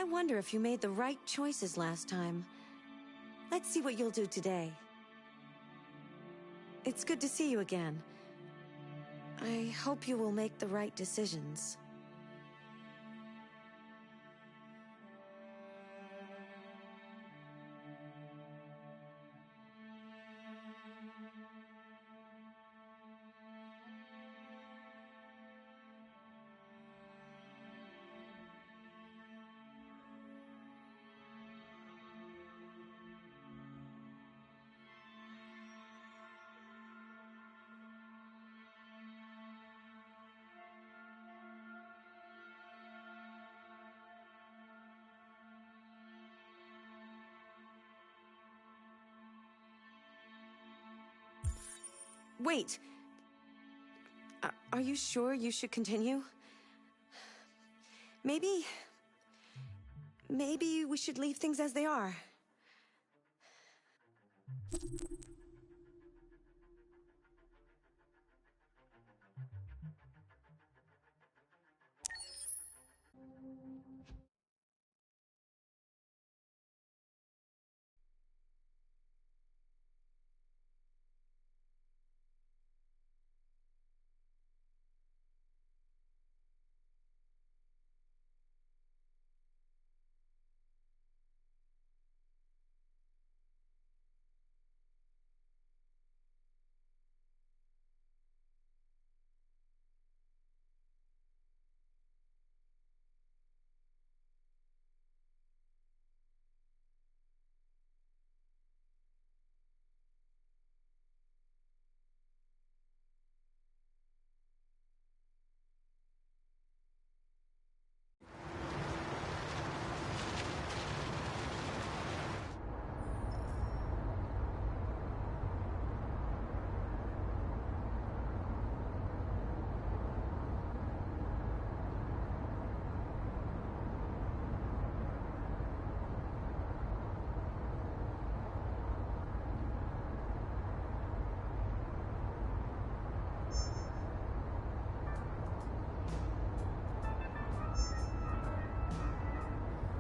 I wonder if you made the right choices last time. Let's see what you'll do today. It's good to see you again. I hope you will make the right decisions. Wait! Are you sure you should continue? Maybe we should leave things as they are.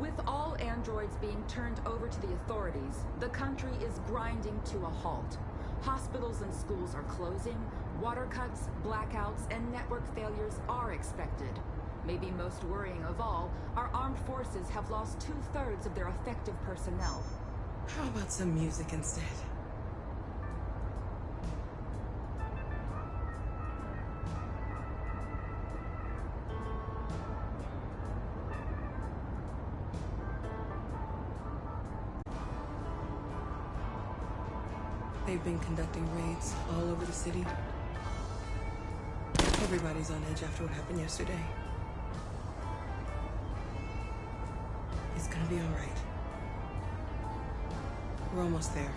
With all androids being turned over to the authorities, the country is grinding to a halt. Hospitals and schools are closing, water cuts, blackouts, and network failures are expected. Maybe most worrying of all, our armed forces have lost 2/3 of their effective personnel. How about some music instead? They've been conducting raids all over the city. Everybody's on edge after what happened yesterday. It's gonna be all right. We're almost there.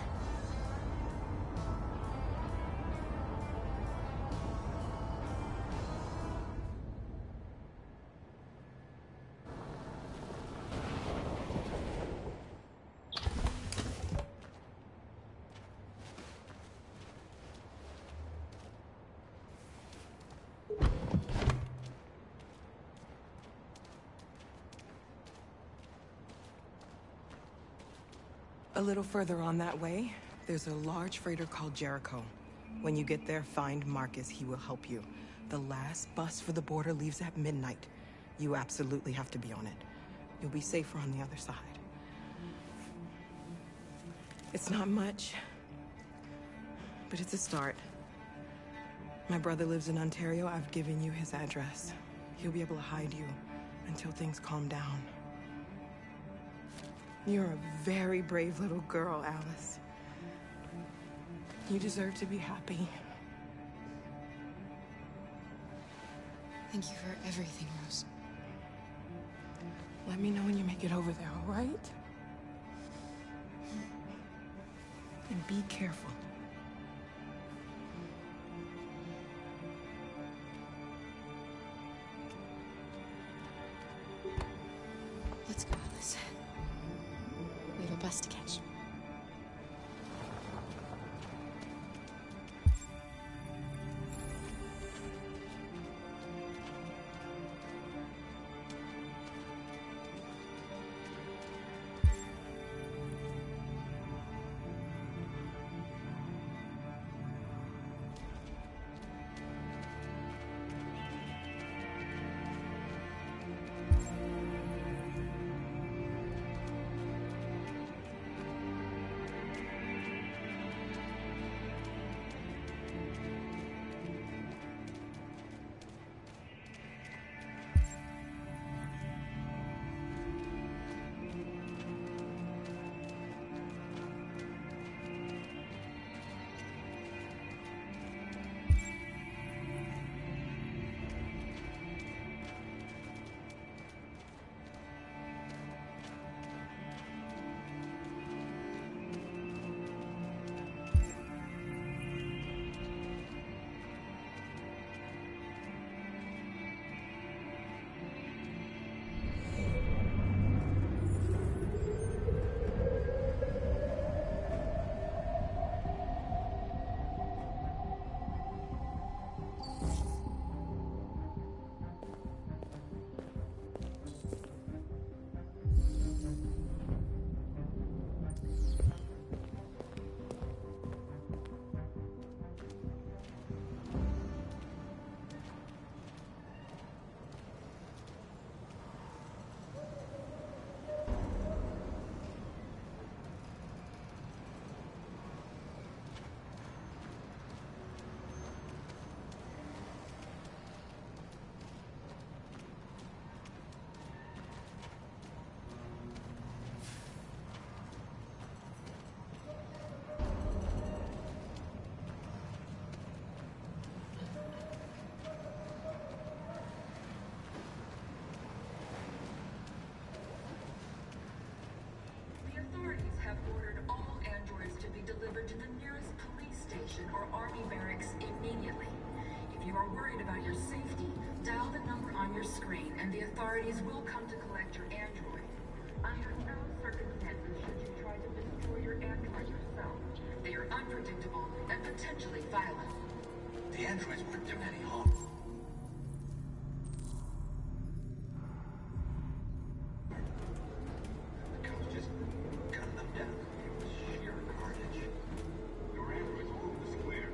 A little further on that way, there's a large freighter called Jericho. When you get there, find Marcus. He will help you. The last bus for the border leaves at midnight. You absolutely have to be on it. You'll be safer on the other side. It's not much, but it's a start. My brother lives in Ontario. I've given you his address. He'll be able to hide you until things calm down. You're a very brave little girl, Alice. You deserve to be happy. Thank you for everything, Rose. Let me know when you make it over there, all right? And be careful. Let's go, Alice. We have a bus to catch. delivered to the nearest police station or army barracks immediately. If you are worried about your safety, dial the number on your screen and the authorities will come to collect your android. Under no circumstances should you try to destroy your android yourself. They are unpredictable and potentially violent. The androids weren't doing any harm. The cops just gunned them down. It was sheer carnage. There were androids all over the square.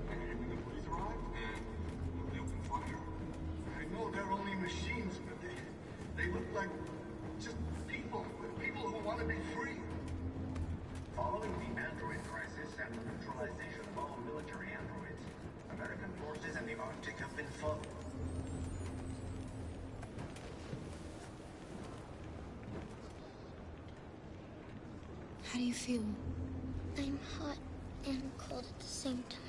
And when the police arrived, they opened fire. I know they're only machines, but they look like just people who want to be free. Following the android crisis and the neutralization of all military androids, American forces in the Arctic have been fought. How do you feel? I'm hot and cold at the same time.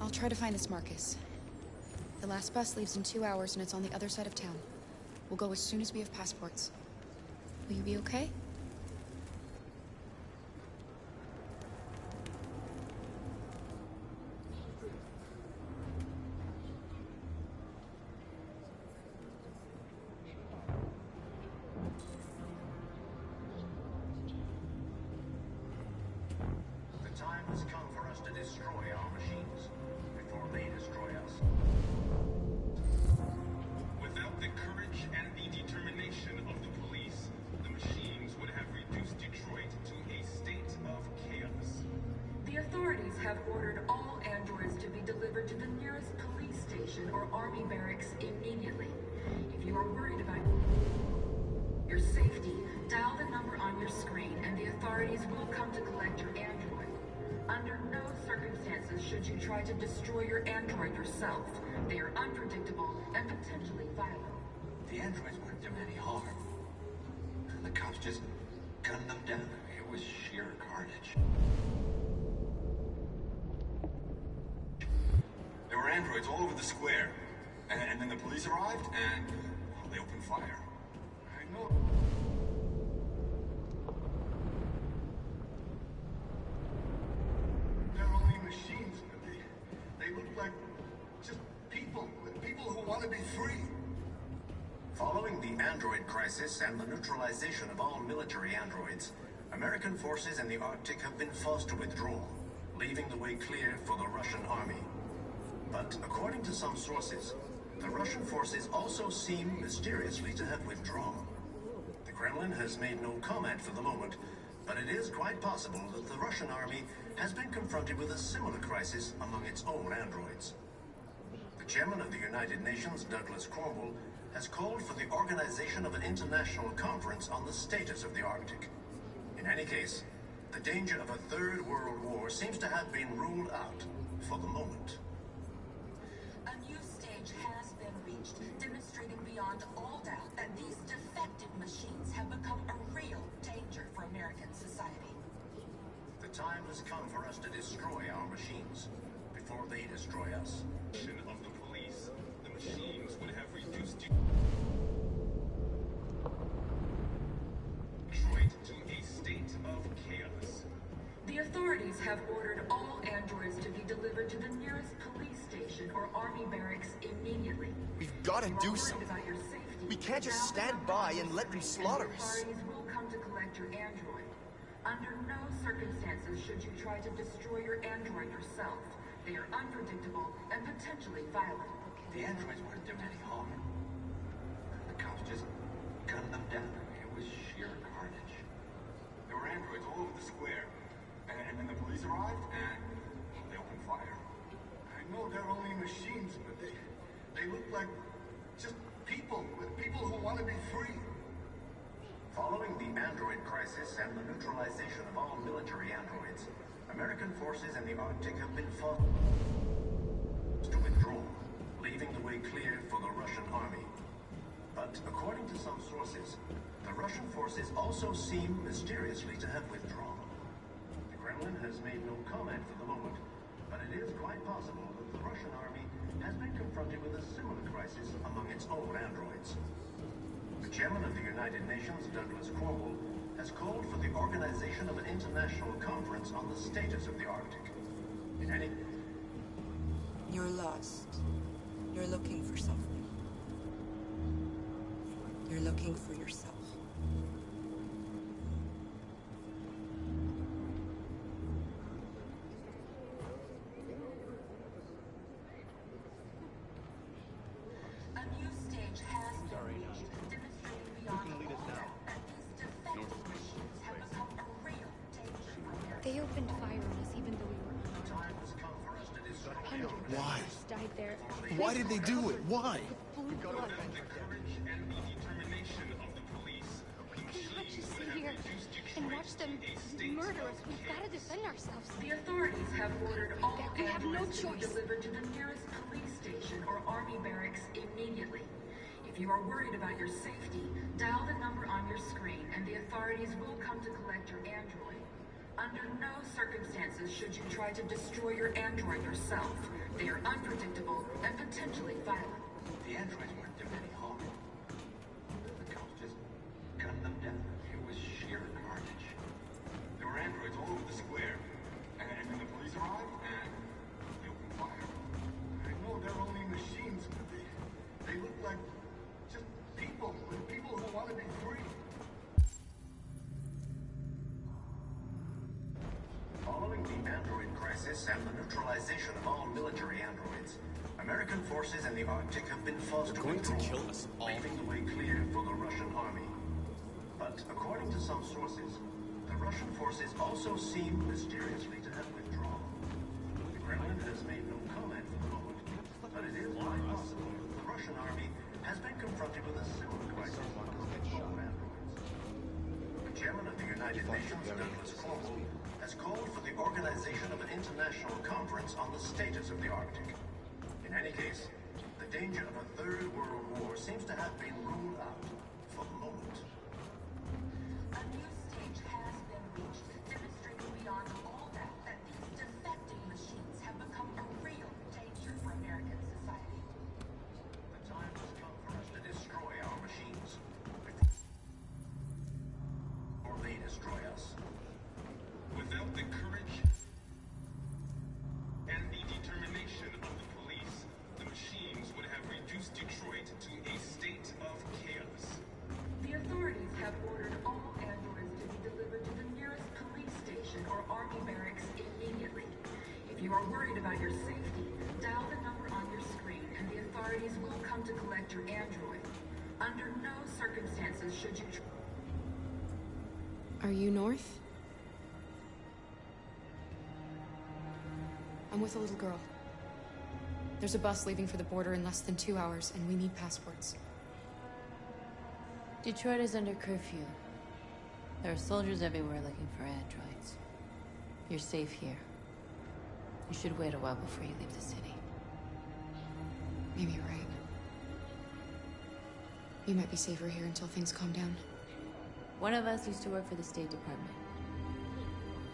I'll try to find this Marcus. The last bus leaves in 2 hours and it's on the other side of town. We'll go as soon as we have passports. Will you be okay? The time has come for us to destroy our machines before they destroy us. Without the courage and the determination of the police, the machines would have reduced Detroit to a state of chaos. The authorities have ordered all androids to be delivered to the nearest police station or army barracks immediately. If you are worried about your safety, dial the number on your screen and the authorities will come to collect your android. Under no circumstances should you try to destroy your android yourself. They are unpredictable and potentially violent. The androids weren't doing any harm. The cops just gunned them down. It was sheer carnage. There were androids all over the square. And then the police arrived, and they opened fire. I know. They're only machines, but they look like just people who want to be free. Following the android crisis and the neutralization of all military androids, American forces in the Arctic have been forced to withdraw, leaving the way clear for the Russian army. But according to some sources, the Russian forces also seem mysteriously to have withdrawn. The Kremlin has made no comment for the moment, but it is quite possible that the Russian army has been confronted with a similar crisis among its own androids. The chairman of the United Nations, Douglas Cornwall, has called for the organization of an international conference on the status of the Arctic. In any case, the danger of a third world war seems to have been ruled out for the moment. A new stage has been reached, demonstrating beyond all doubt that these defective machines have become a real danger for American society. The time has come for us to destroy our machines before they destroy us. Of the police, the machines would have reduced Detroit to a state of chaos. The authorities have ordered all androids to be delivered to the nearest police station or army barracks immediately. We've got to If you are do worried something. about your safety, We can't just dial the stand number by on and your let them screen slaughter and the us. authorities will come to collect your android. Under no circumstances should you try to destroy your android yourself. They are unpredictable and potentially violent. The androids weren't doing any harm. The cops just gunned them down. It was sheer carnage. There were androids all over the square. And then the police arrived, and they opened fire. I know they're only machines, but they look like just people who want to be free. Following the android crisis and the neutralization of all military androids, American forces in the Arctic have been forced to withdraw, leaving the way clear for the Russian army. But according to some sources, the Russian forces also seem mysteriously to have withdrawn. The Kremlin has made no comment for the moment, but it is quite possible that the Russian army has been confronted with a similar crisis among its own androids. The chairman of the United Nations, Douglas Cromwell, has called for the organization of an international conference on the status of the Arctic. In any... You're lost. You're looking for something. You're looking for yourself. A new stage has been reached, demonstrating beyond all doubt that these defective machines have become a real danger for America. They opened fire on us even though we were armed. Time has come for us to destroy Hundreds Why? of us died there. Why did they do it? Why? Blue blood. Without the courage and the determination of the police, the We cannot machines just would sit have here reduced and Detroit watch them to a state murder of us. We've got to defend ourselves. The authorities have ordered all We have no androids to be choice. delivered to the nearest police station or army barracks immediately. If you are worried about your safety, dial the number on your screen and the authorities will come to collect your android. Under no circumstances should you try to destroy your android yourself. They are unpredictable and potentially violent. The androids weren't doing any harm. The cops just gunned them down. It was sheer carnage. There were androids all over the square. And when the police arrived, and they opened fire. I know they're only machines, but they look like just people who want to be free. Following the android crisis and the neutralization of all military androids, American forces in the Arctic have been forced to Going to withdraw, kill us all. leaving the way clear for the Russian army. But according to some sources, the Russian forces also seem mysteriously to have withdrawn. The Kremlin has made no comment for the moment, but it is quite possible that the Russian army has been confronted with a similar crisis among its own androids. The chairman of the United Nations, Douglas Cromwell, has called for the organization of an international conference on the status of the Arctic. In any case, the danger of a third world war seems to have been ruled out for the moment. A new stage has been reached, demonstrating beyond all doubt that these defective machines have become a real danger for American society. The time has come for us to destroy our machines. Or they destroy us. Without the courage and the determination of the police, the machines would have reduced Detroit to a state of chaos. The authorities have ordered all androids to be delivered to the nearest police station or army barracks immediately. If you are worried about your safety, dial the number on your screen and the authorities will come to collect your android. Under no circumstances should you... Are you North? I'm with a little girl. There's a bus leaving for the border in less than 2 hours, and we need passports. Detroit is under curfew. There are soldiers everywhere looking for androids. You're safe here. You should wait a while before you leave the city. Maybe you're right. You might be safer here until things calm down. One of us used to work for the State Department.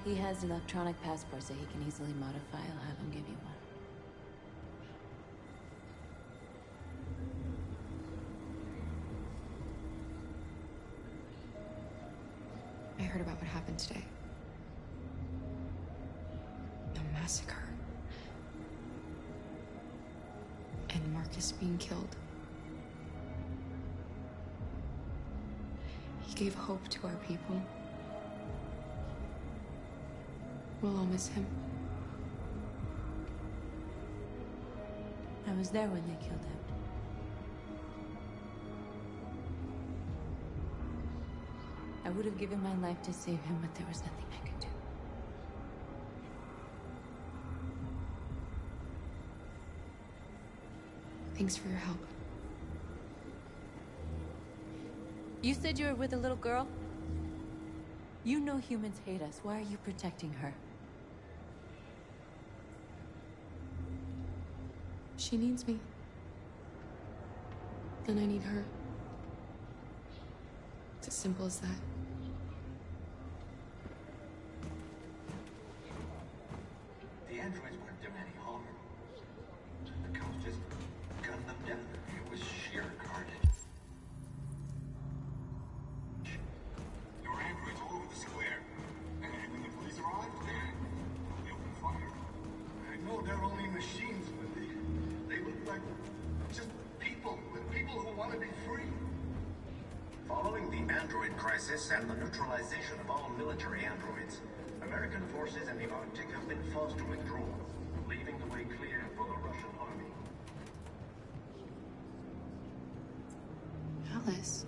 He has electronic passports that he can easily modify. I'll have him give you one. I heard about what happened today. A massacre. And Marcus being killed. He gave hope to our people. We'll all miss him. I was there when they killed him. I would have given my life to save him, but there was nothing I could do. Thanks for your help. You said you were with a little girl? You know humans hate us. Why are you protecting her? She needs me. And I need her. It's as simple as that. The androids weren't doing any Yeah, it was sheer carnage. There were androids all over the square. And when the police arrived, they opened fire. I know they're only machines, but they look like just people who want to be free. Following the android crisis and the neutralization of all military androids, American forces in the Arctic have been forced to withdraw, leaving the way clear for the Russian army. Alice.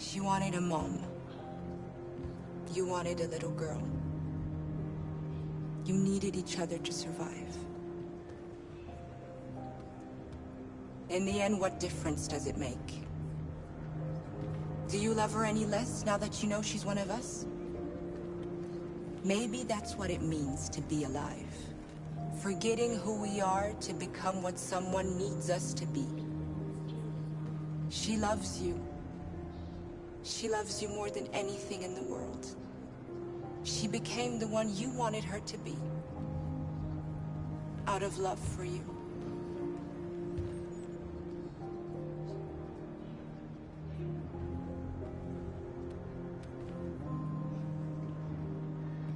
She wanted a mom. You wanted a little girl. You needed each other to survive. In the end, what difference does it make? Do you love her any less now that you know she's one of us? Maybe that's what it means to be alive. Forgetting who we are to become what someone needs us to be. She loves you. She loves you more than anything in the world. She became the one you wanted her to be. Out of love for you.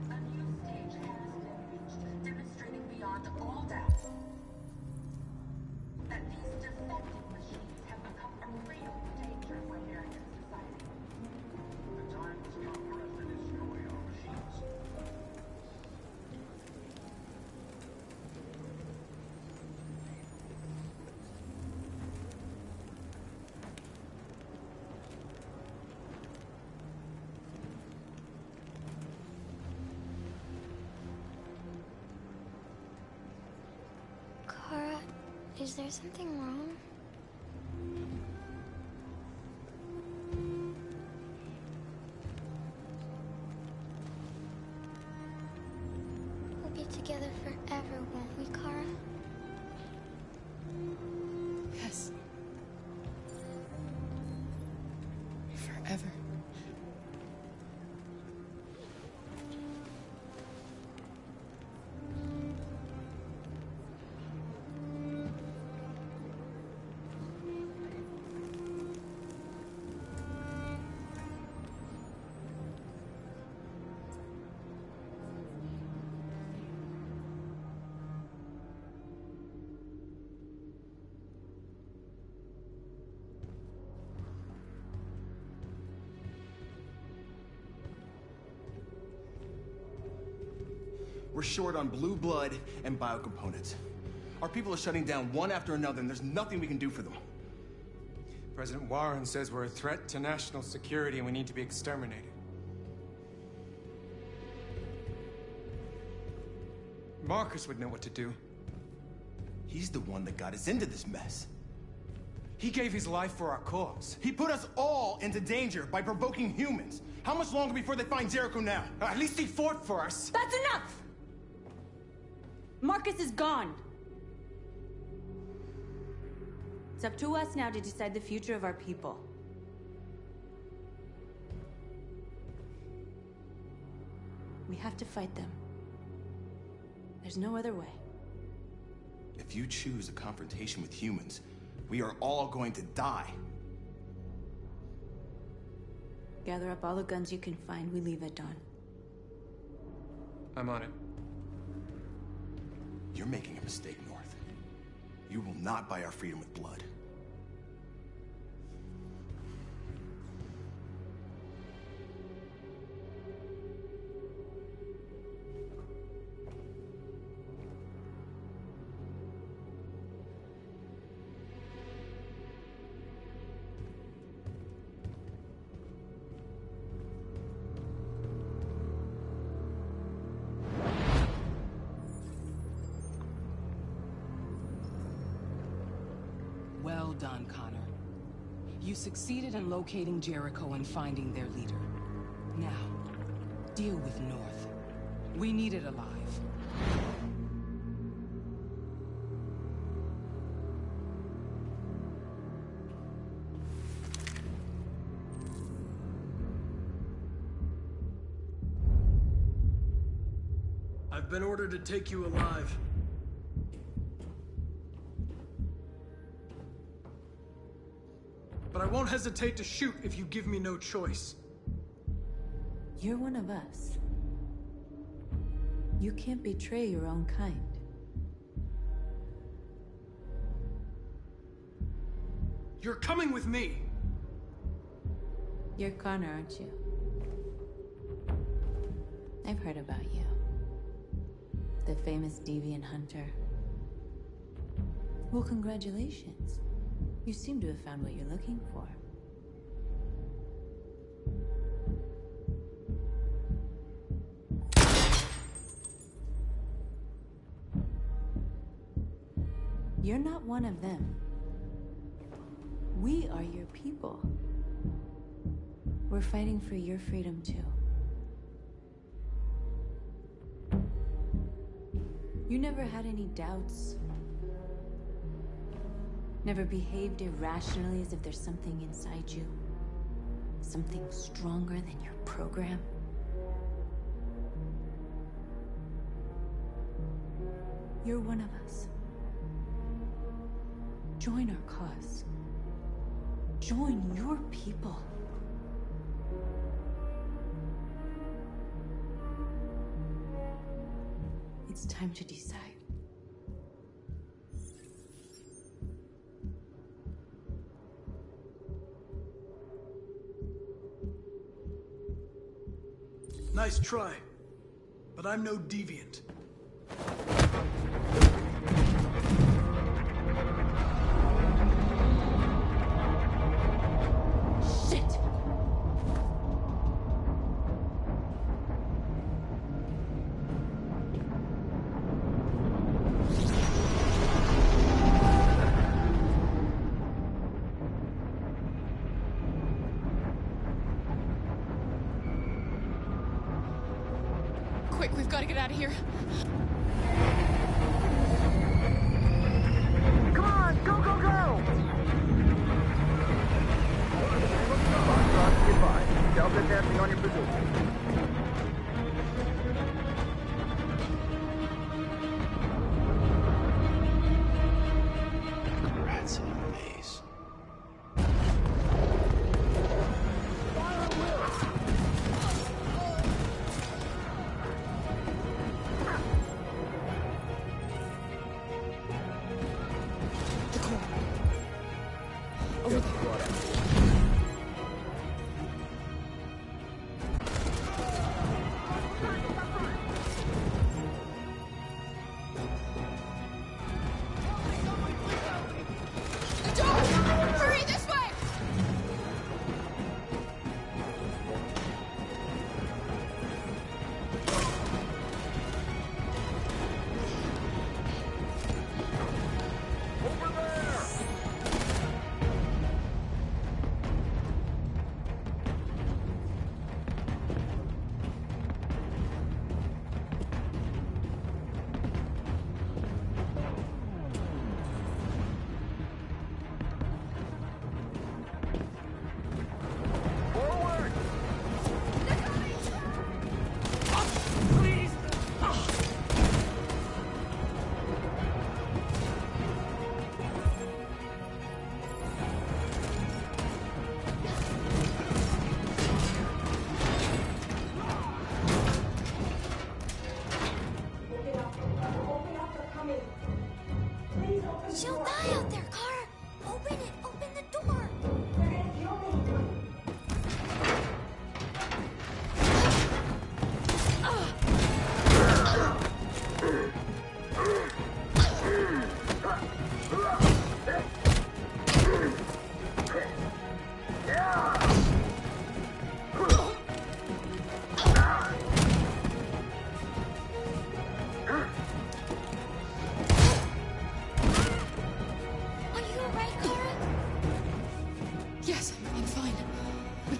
A new stage has been reached, demonstrating beyond all doubt that these defective machines have become a real danger for American society. The time has come for us to destroy our machines. Kara, is there something wrong? We'll be together forever, won't we, Kara? Yes. Forever. We're short on blue blood and biocomponents. Our people are shutting down one after another, and there's nothing we can do for them. President Warren says we're a threat to national security and we need to be exterminated. Marcus would know what to do. He's the one that got us into this mess. He gave his life for our cause. He put us all into danger by provoking humans. How much longer before they find Jericho now? At least he fought for us. That's enough! Marcus is gone. It's up to us now to decide the future of our people. We have to fight them. There's no other way. If you choose a confrontation with humans, we are all going to die. Gather up all the guns you can find. We leave at dawn. I'm on it. You're making a mistake, North. You will not buy our freedom with blood. Well done, Connor. You succeeded in locating Jericho and finding their leader. Now, deal with North. We need it alive. I've been ordered to take you alive. But I won't hesitate to shoot if you give me no choice. You're one of us. You can't betray your own kind. You're coming with me! You're Connor, aren't you? I've heard about you. The famous deviant hunter. Well, congratulations. You seem to have found what you're looking for. You're not one of them. We are your people. We're fighting for your freedom too. You never had any doubts? Never behaved irrationally as if there's something inside you? Something stronger than your program? You're one of us. Join our cause. Join your people. It's time to decide. Nice try, but I'm no deviant. Shit! Quick, we've got to get out of here. Come on, go, go, go! Goodbye. Delta dancing on your position. Rats in a maze. Hurry, this way!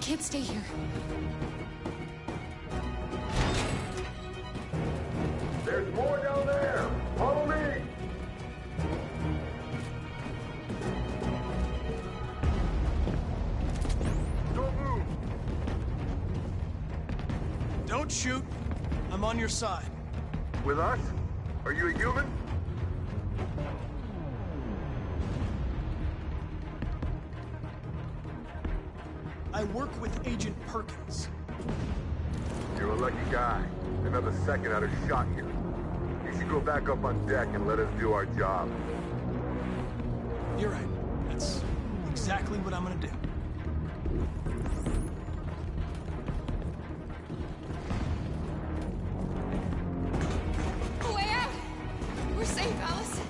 can't stay here. There's more down there! Follow me! Don't move! Don't shoot. I'm on your side. With us? Are you a human? I work with Agent Perkins. You're a lucky guy. Another second I'd have shot you. You should go back up on deck and let us do our job. You're right. That's exactly what I'm gonna do. Way out! We're safe, Alice.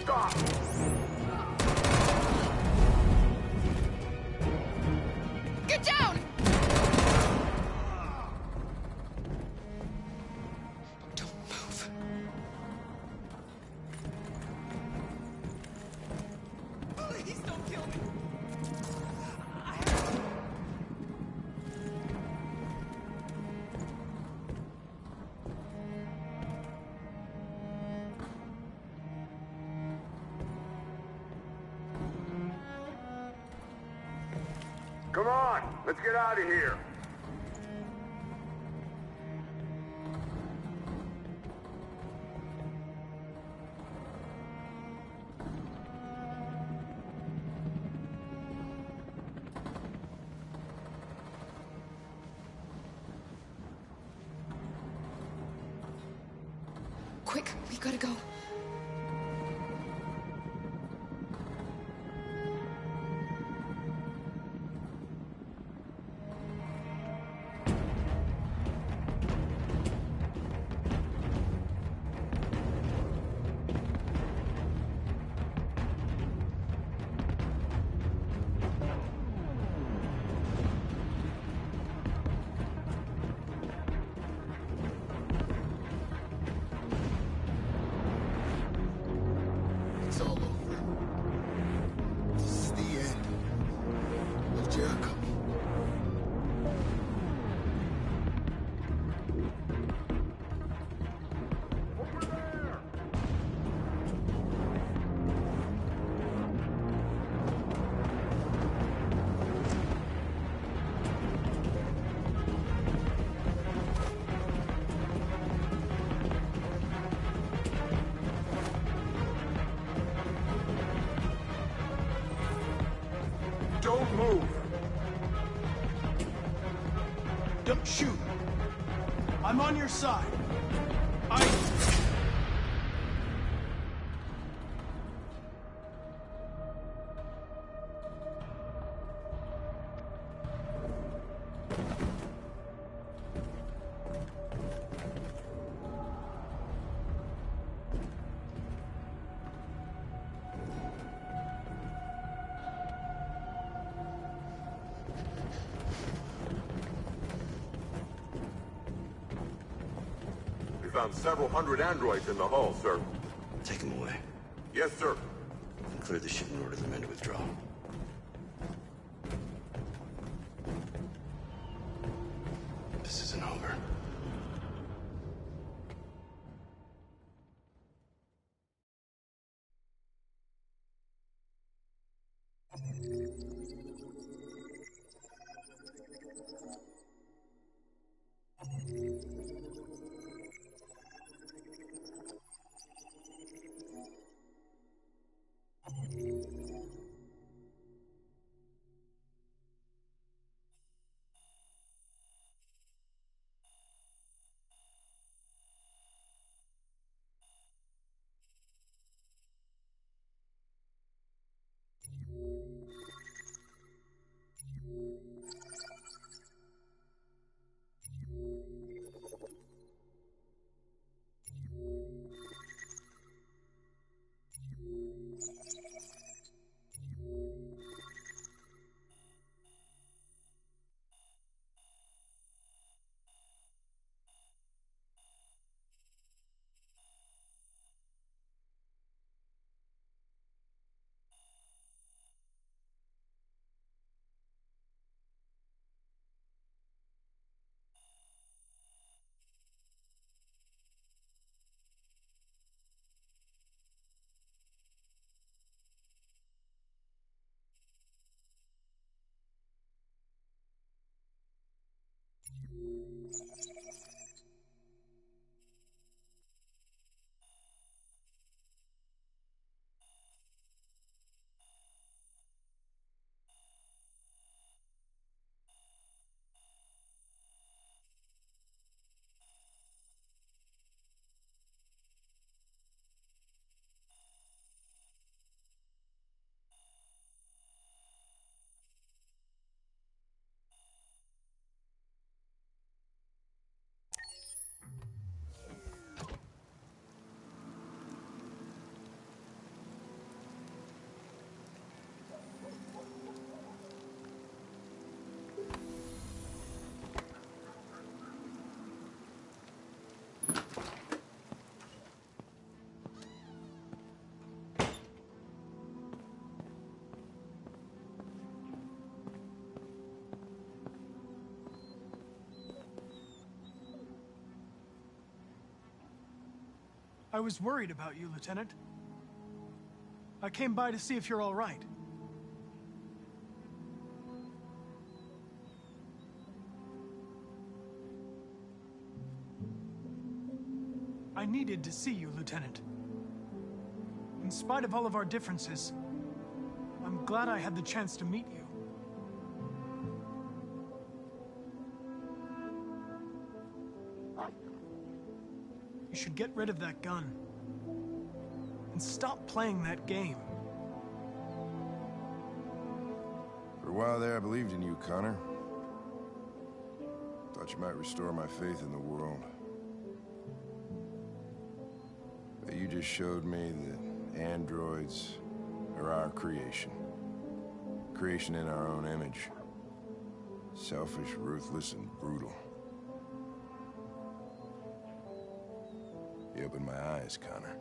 Stop! Get down! Don't move. Please don't kill me. Come on! Let's get out of here! Quick, we gotta go. It's all over. This is the end of Jericho. Over there! Don't move! Don't shoot. I'm on your side. We found several hundred androids in the hull, sir. Take them away. Yes, sir. And clear the ship and order the men to withdraw. This isn't over. I was worried about you, Lieutenant. I came by to see if you're all right. I needed to see you, Lieutenant. In spite of all of our differences, I'm glad I had the chance to meet you. You should get rid of that gun. And stop playing that game. For a while there, I believed in you, Connor. Thought you might restore my faith in the world. But you just showed me that androids are our creation. Creation in our own image. Selfish, ruthless, and brutal. You opened my eyes, Connor.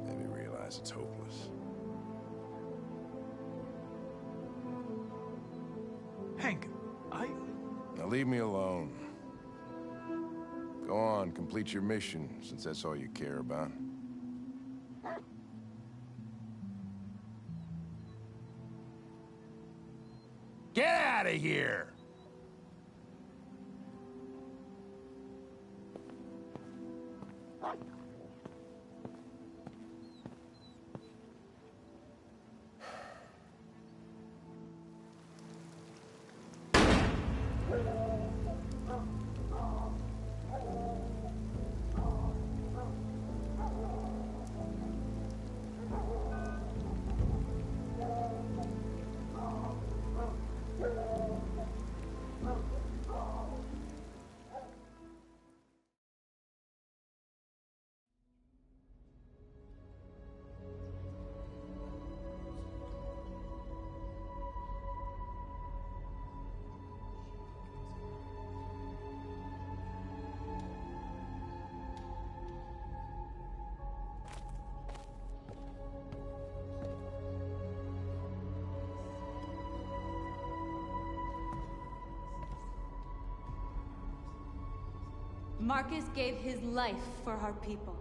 Made me realize it's hopeless. Hank, Now leave me alone. Go on, complete your mission, since that's all you care about. Get out of here! Marcus gave his life for our people.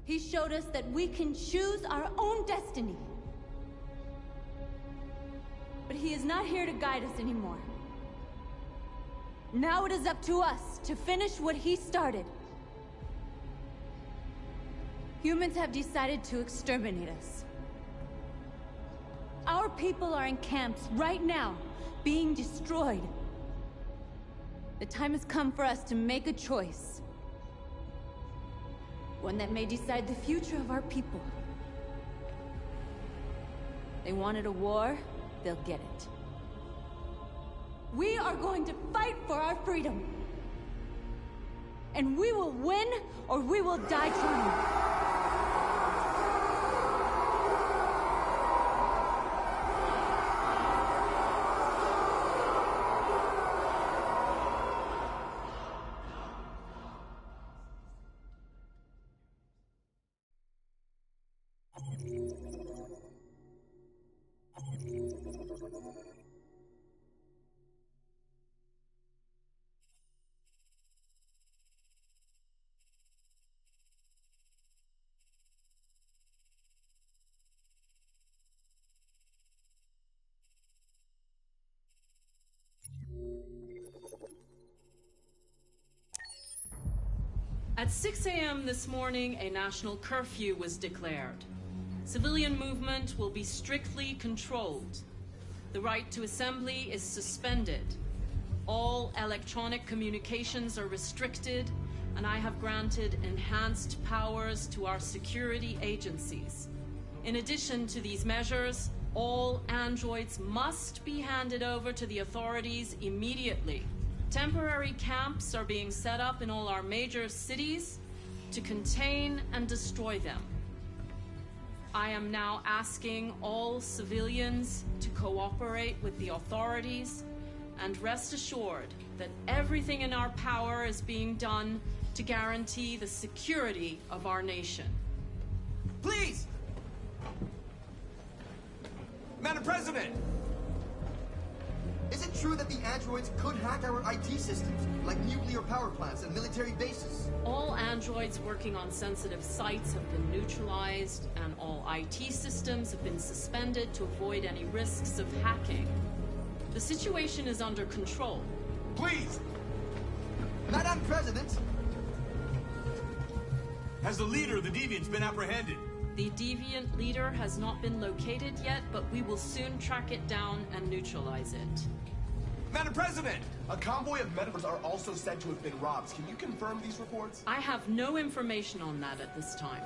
He showed us that we can choose our own destiny. But he is not here to guide us anymore. Now it is up to us to finish what he started. Humans have decided to exterminate us. Our people are in camps right now, being destroyed. The time has come for us to make a choice. One that may decide the future of our people. They wanted a war, they'll get it. We are going to fight for our freedom. And we will win, or we will die trying. At 6 a.m. this morning, a national curfew was declared. Civilian movement will be strictly controlled. The right to assembly is suspended. All electronic communications are restricted, and I have granted enhanced powers to our security agencies. In addition to these measures, all androids must be handed over to the authorities immediately. Temporary camps are being set up in all our major cities to contain and destroy them. I am now asking all civilians to cooperate with the authorities and rest assured that everything in our power is being done to guarantee the security of our nation. Please! Madam President! Is it true that the androids could hack our IT systems, like nuclear power plants and military bases? All androids working on sensitive sites have been neutralized, and all IT systems have been suspended to avoid any risks of hacking. The situation is under control. Please! Madam President! Has the leader of the Deviants been apprehended? The Deviant leader has not been located yet, but we will soon track it down and neutralize it. Madam President! A convoy of members are also said to have been robbed. Can you confirm these reports? I have no information on that at this time.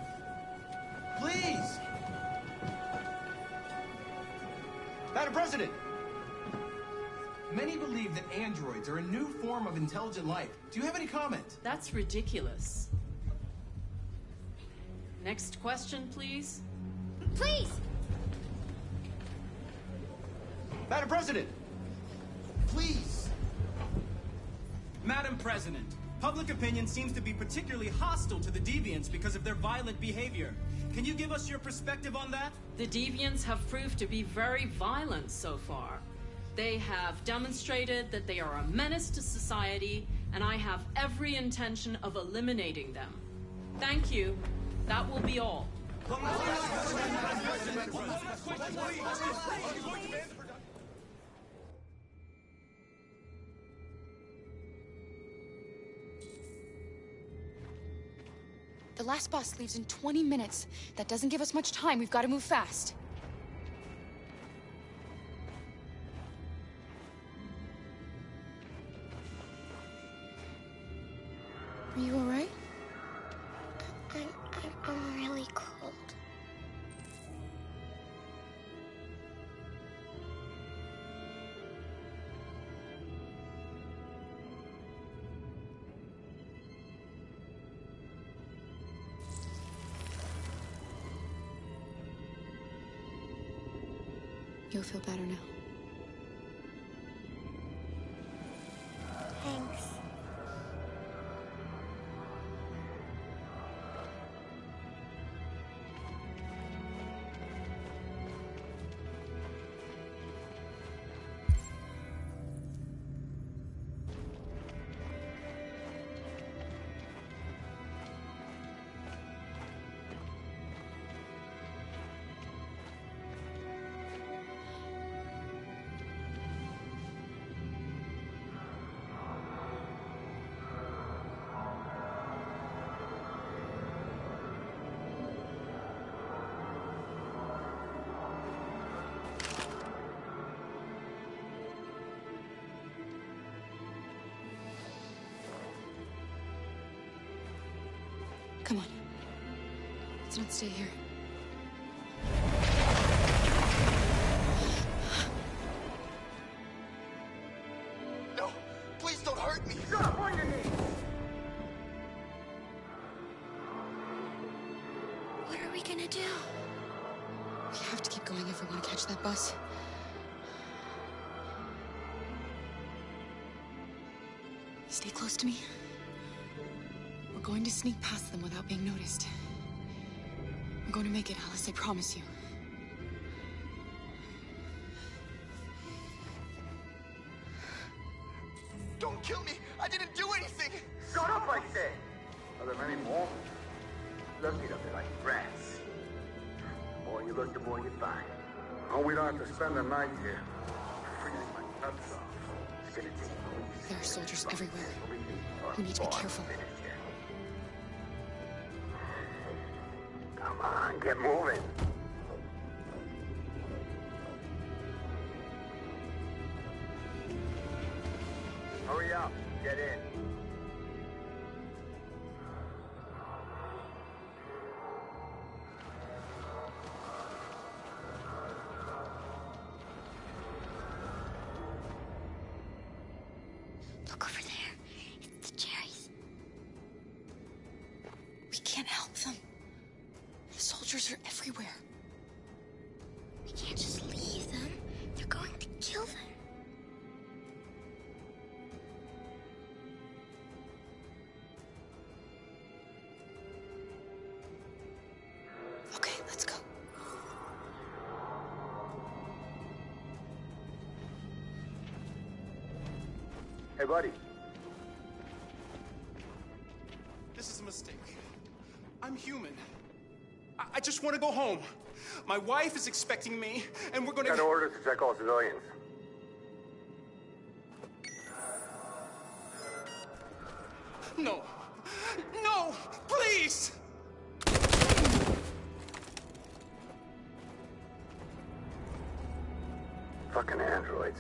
Please! Madam President! Many believe that androids are a new form of intelligent life. Do you have any comment? That's ridiculous. Next question, please. Please! Madam President! Please! Madam President, public opinion seems to be particularly hostile to the Deviants because of their violent behavior. Can you give us your perspective on that? The Deviants have proved to be very violent so far. They have demonstrated that they are a menace to society, and I have every intention of eliminating them. Thank you. That will be all. The last bus leaves in 20 minutes. That doesn't give us much time. We've got to move fast. Are you all right? I'm really cold. You'll feel better now. Thanks. Come on. Let's not stay here. No! Please don't hurt me! Stop on your knees! What are we gonna do? We have to keep going if we want to catch that bus. Stay close to me. We're going to sneak past them without being noticed. We're going to make it, Alice, I promise you. Don't kill me! I didn't do anything! Shut up, I said! Are there many more? Lucky enough, they're like rats. The more you look, the more you find. Oh, we don't have to spend the night here. Freezing my nuts off. It's gonna take There are soldiers everywhere. We need to be careful. Come on, get moving. Hurry up, get in. Look over there. It's the cherries. We can't help them. The soldiers are everywhere. We can't just leave them. They're going to kill them. Okay, let's go. Hey, buddy. This is a mistake. I'm human. I just want to go home. My wife is expecting me, and we're gonna... Got orders to check all civilians. No. No! Please! Fucking androids.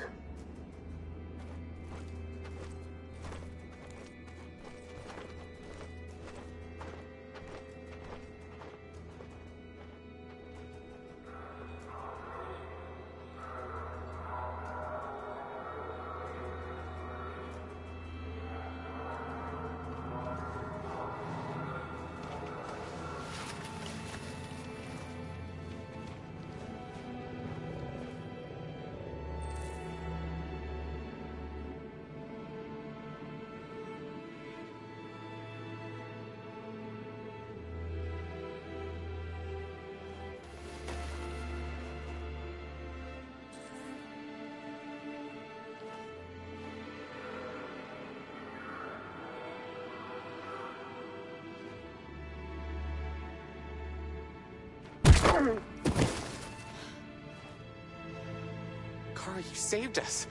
Kara, you saved us.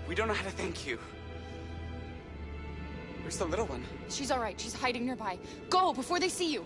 We don't know how to thank you. Where's the little one? She's all right. She's hiding nearby. Go before they see you.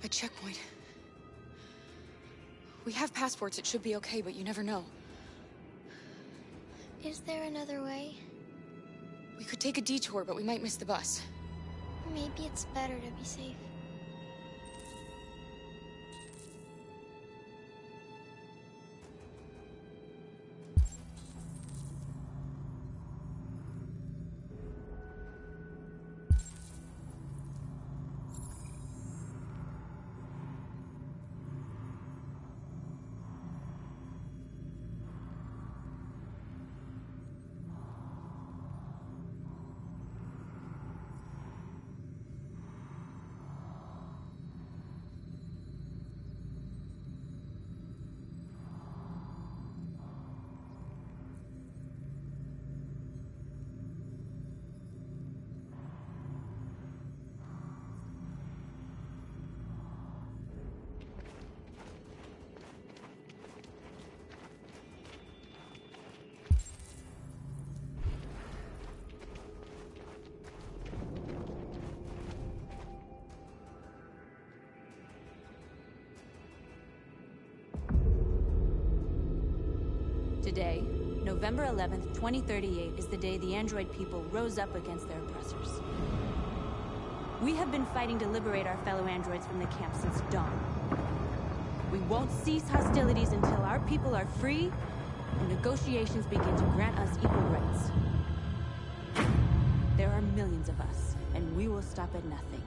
A checkpoint. We have passports, it should be okay, but you never know. Is there another way? We could take a detour, but we might miss the bus. Maybe it's better to be safe. Today, November 11th, 2038, is the day the android people rose up against their oppressors. We have been fighting to liberate our fellow androids from the camp since dawn. We won't cease hostilities until our people are free and negotiations begin to grant us equal rights. There are millions of us, and we will stop at nothing.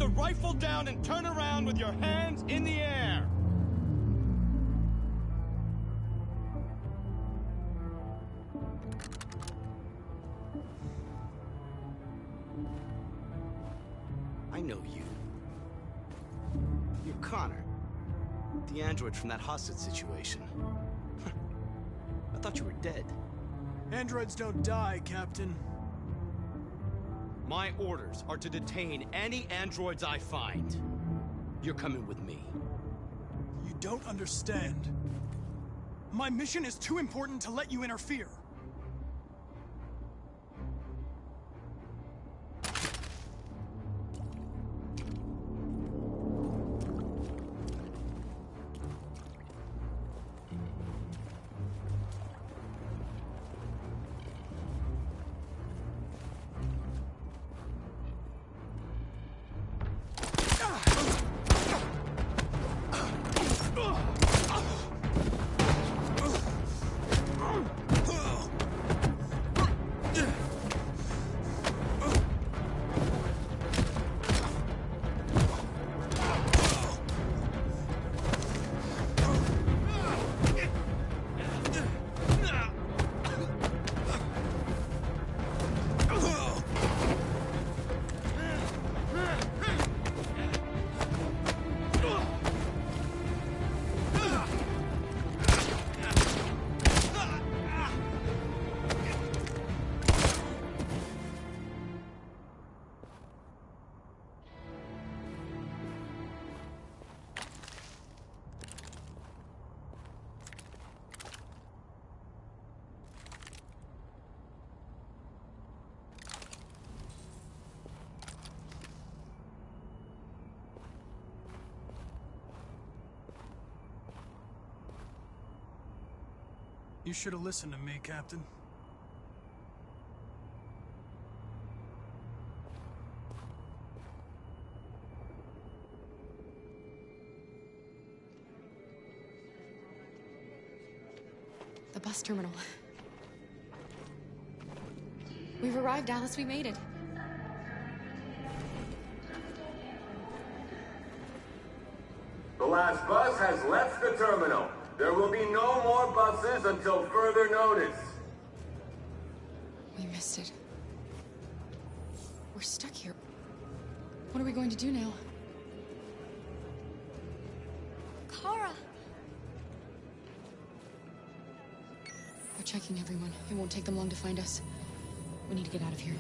the rifle down and turn around with your hands in the air! I know you. You're Connor. The android from that hostage situation. I thought you were dead. Androids don't die, Captain. My orders are to detain any androids I find. You're coming with me. You don't understand. My mission is too important to let you interfere. You should have listened to me, Captain. The bus terminal. We've arrived, Alice. We made it. The last bus has left the terminal. There will be no more buses until further notice. We missed it. We're stuck here. What are we going to do now? Kara! They're checking everyone. It won't take them long to find us. We need to get out of here.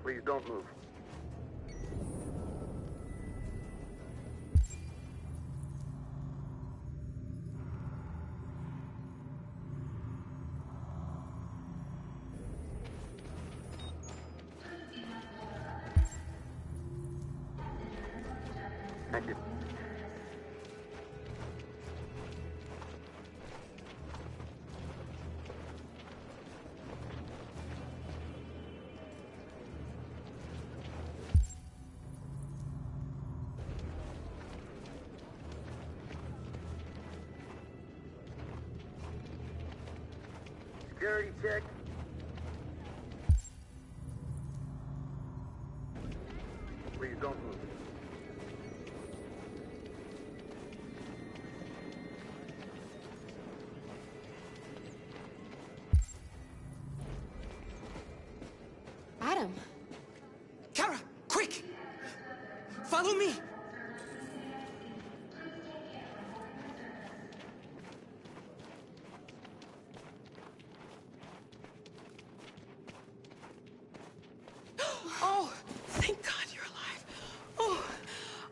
Please don't move. Thank you. Security check. Please don't move. Adam! Kara, quick! Follow me! Oh, thank God you're alive.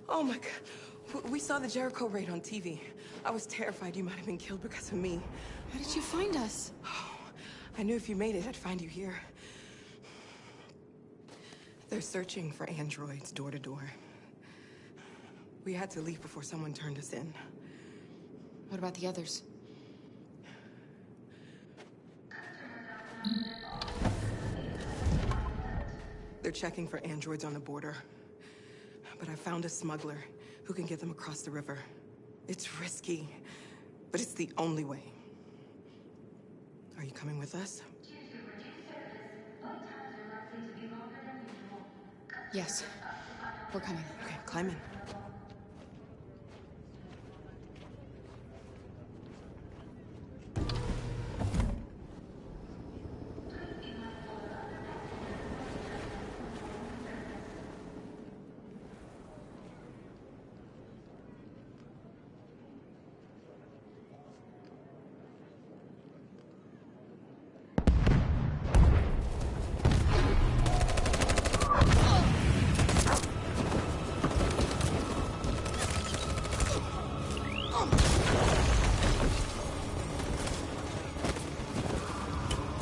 Oh my God. We saw the Jericho raid on TV. I was terrified you might have been killed because of me. How did you find us? I knew if you made it, I'd find you here. They're searching for androids door to door. We had to leave before someone turned us in. What about the others? They're checking for androids on the border. But I found a smuggler who can get them across the river. It's risky, but it's the only way. Are you coming with us? Yes, we're coming. Okay, climb in.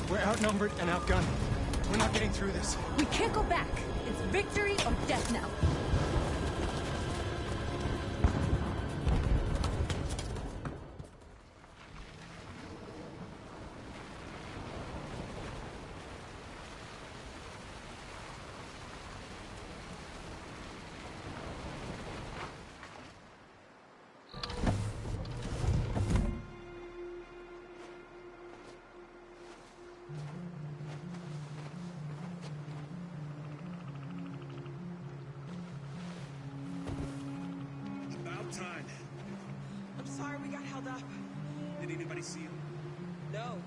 We're outnumbered and outgunned. We're not getting through this. We can't go back. It's victory or death now. Time. I'm sorry we got held up. Did anybody see you? No.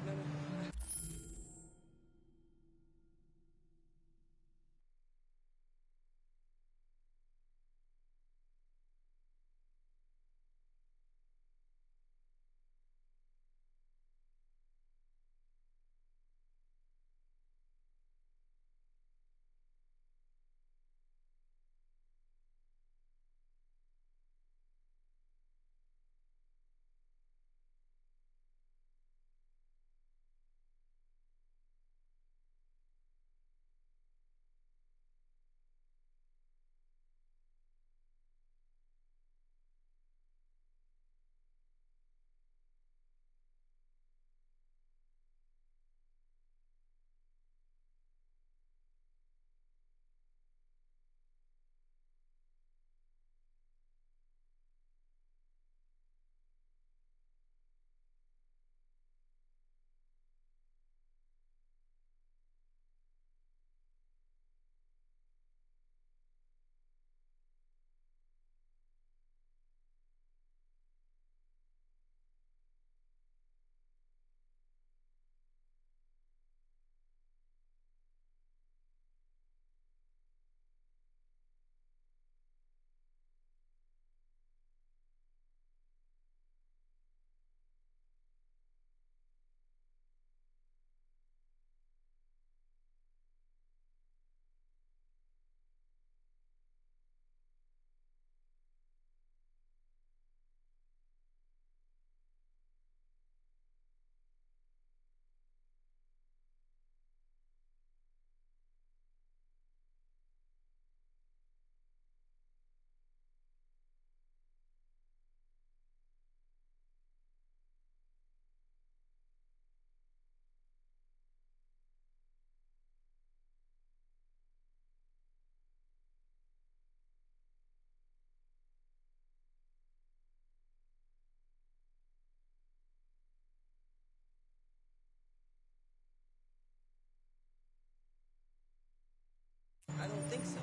I don't think so.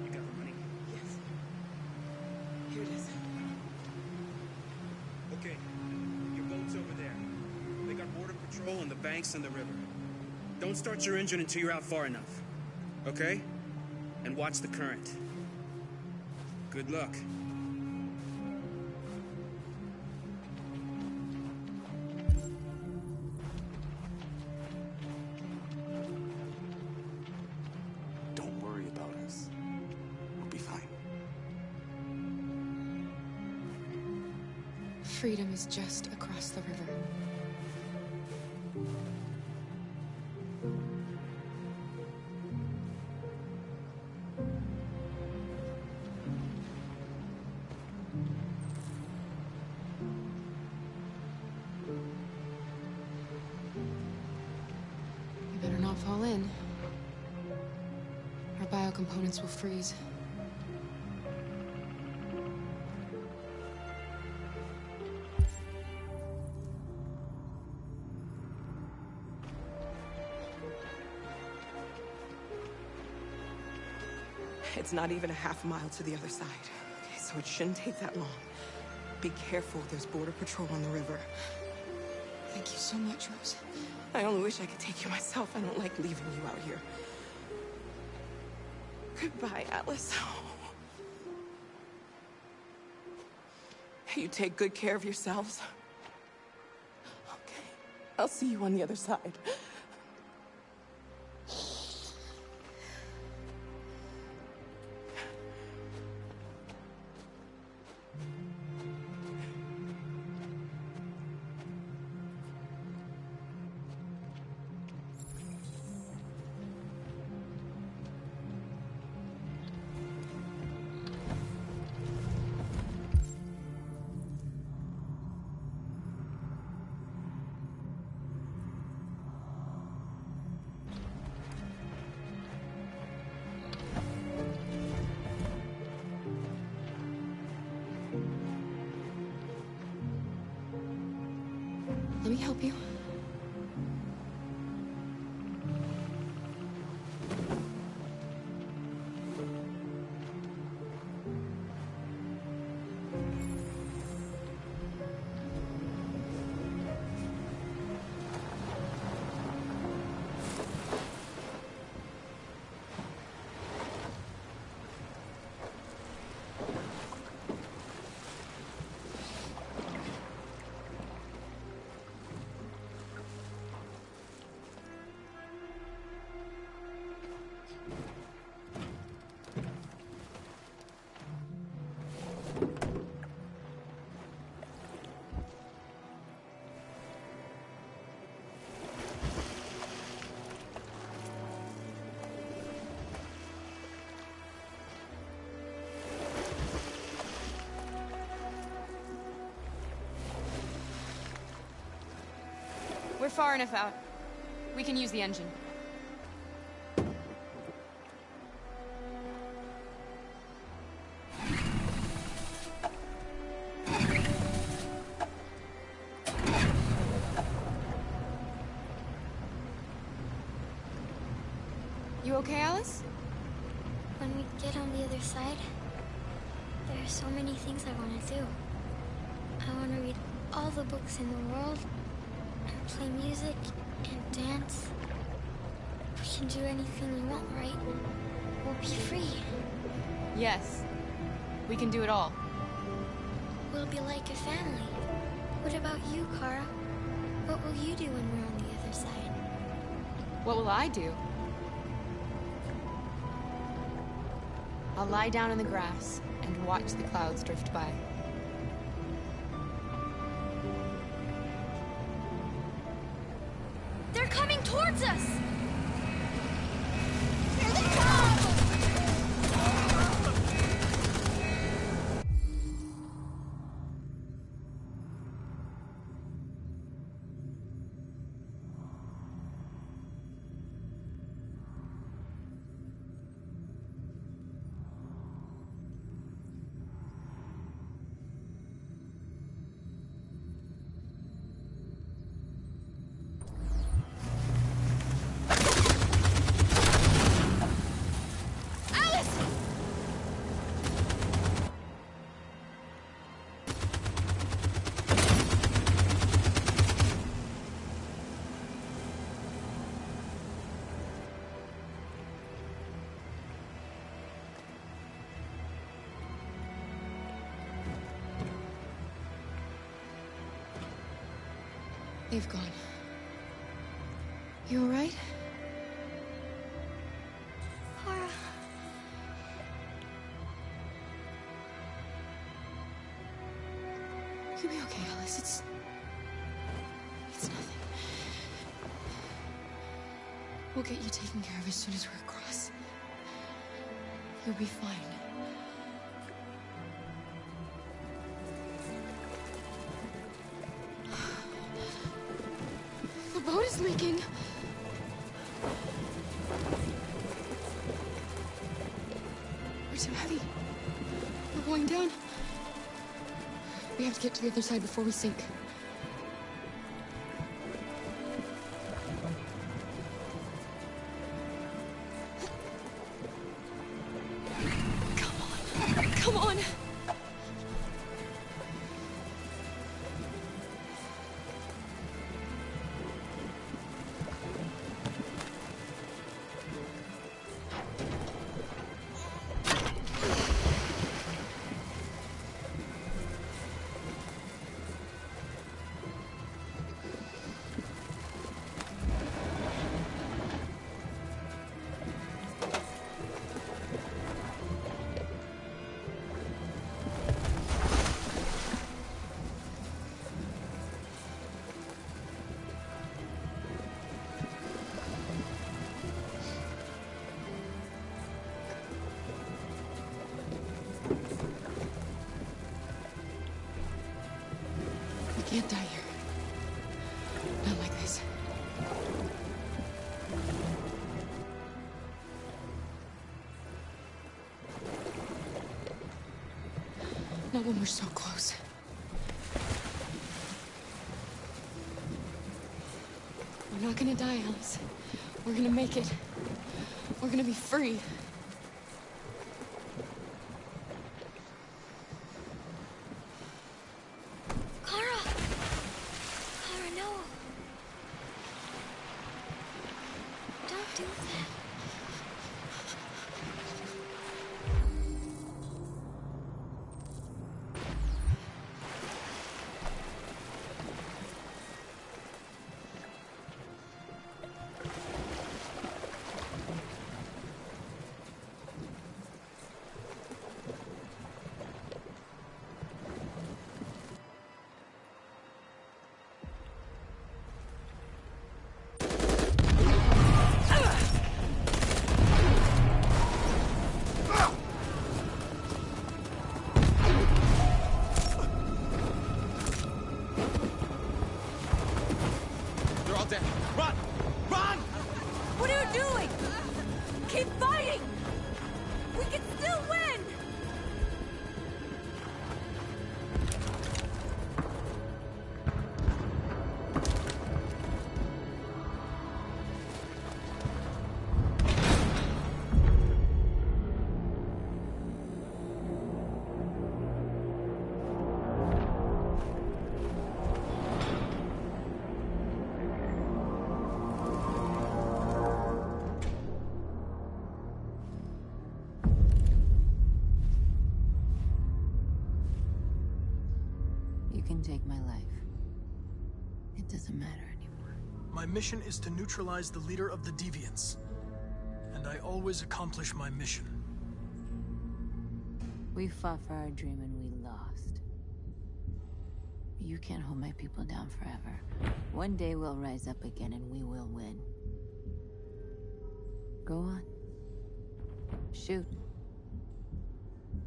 You got the money? Yes. Here it is. Okay, your boat's over there. They got border patrol on the banks and the river. Don't start your engine until you're out far enough. Okay? And watch the current. Good luck. Don't worry about us. We'll be fine. freedom is just across the river. You better not fall in. Our biocomponents will freeze. It's not even a half mile to the other side. Okay, so it shouldn't take that long. Be careful, there's border patrol on the river. Thank you so much, Rose. I only wish I could take you myself. I don't like leaving you out here. Goodbye, Alice. You take good care of yourselves. Okay, I'll see you on the other side. Let me help you. We're far enough out. We can use the engine. You okay, Alice? When we get on the other side, there are so many things I want to do. I want to read all the books in the world, and play music, and dance. We can do anything we want, right? We'll be free. Yes. We can do it all. We'll be like a family. What about you, Kara? What will you do when we're on the other side? What will I do? I'll lie down in the grass and watch the clouds drift by. They're coming towards us! Here they come! They've gone. You all right? Kara. You'll be okay, Alice. It's nothing. We'll get you taken care of as soon as we're across. You'll be fine. The boat is leaking. We're too heavy. We're going down. We have to get to the other side before we sink. Come on. We can't die here. Not like this. Not when we're so close. We're not gonna die, Alice. We're gonna make it. We're gonna be free. Run! Run! What are you doing? Keep fighting! We can still win! You can take my life. It doesn't matter anymore. My mission is to neutralize the leader of the Deviants. And I always accomplish my mission. We fought for our dream and we lost. You can't hold my people down forever. One day we'll rise up again and we will win. Go on. Shoot.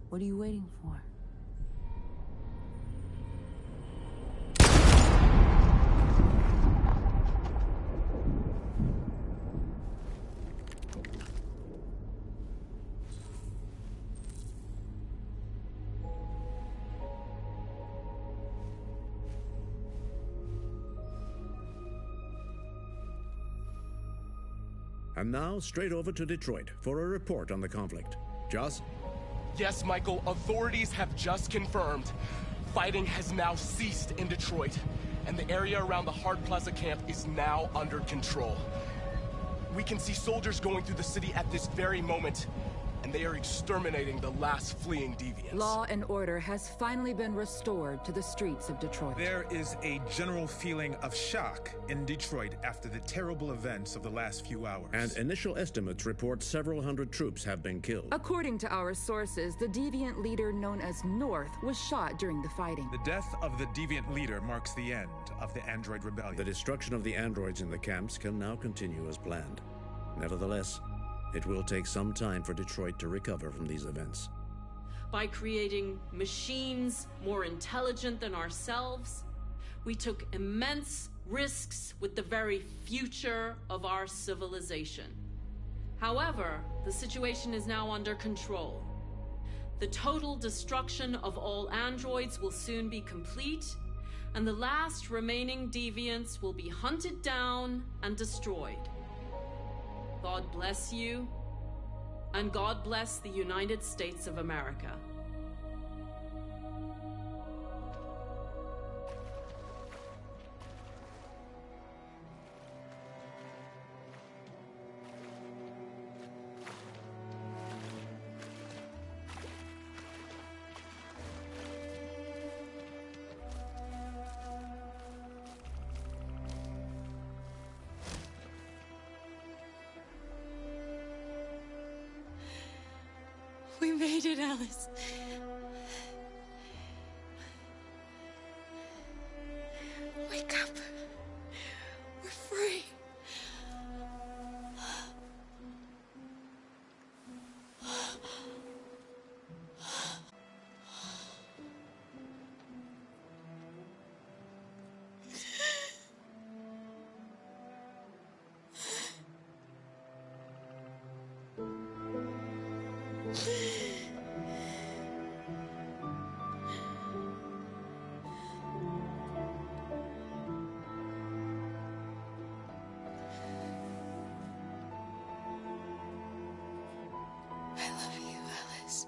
What are you waiting for? And now, straight over to Detroit for a report on the conflict. Joss? Yes, Michael, authorities have just confirmed. Fighting has now ceased in Detroit, and the area around the Hart Plaza camp is now under control. We can see soldiers going through the city at this very moment. and they are exterminating the last fleeing deviants. Law and order has finally been restored to the streets of Detroit. There is a general feeling of shock in Detroit after the terrible events of the last few hours. And initial estimates report several hundred troops have been killed. According to our sources, the deviant leader known as North was shot during the fighting. The death of the deviant leader marks the end of the Android Rebellion. The destruction of the androids in the camps can now continue as planned. Nevertheless, it will take some time for Detroit to recover from these events. By creating machines more intelligent than ourselves, we took immense risks with the very future of our civilization. However, the situation is now under control. The total destruction of all androids will soon be complete, and the last remaining deviants will be hunted down and destroyed. God bless you, and God bless the United States of America. We made it, Alice. Wake up. We're free. I love you, Alice.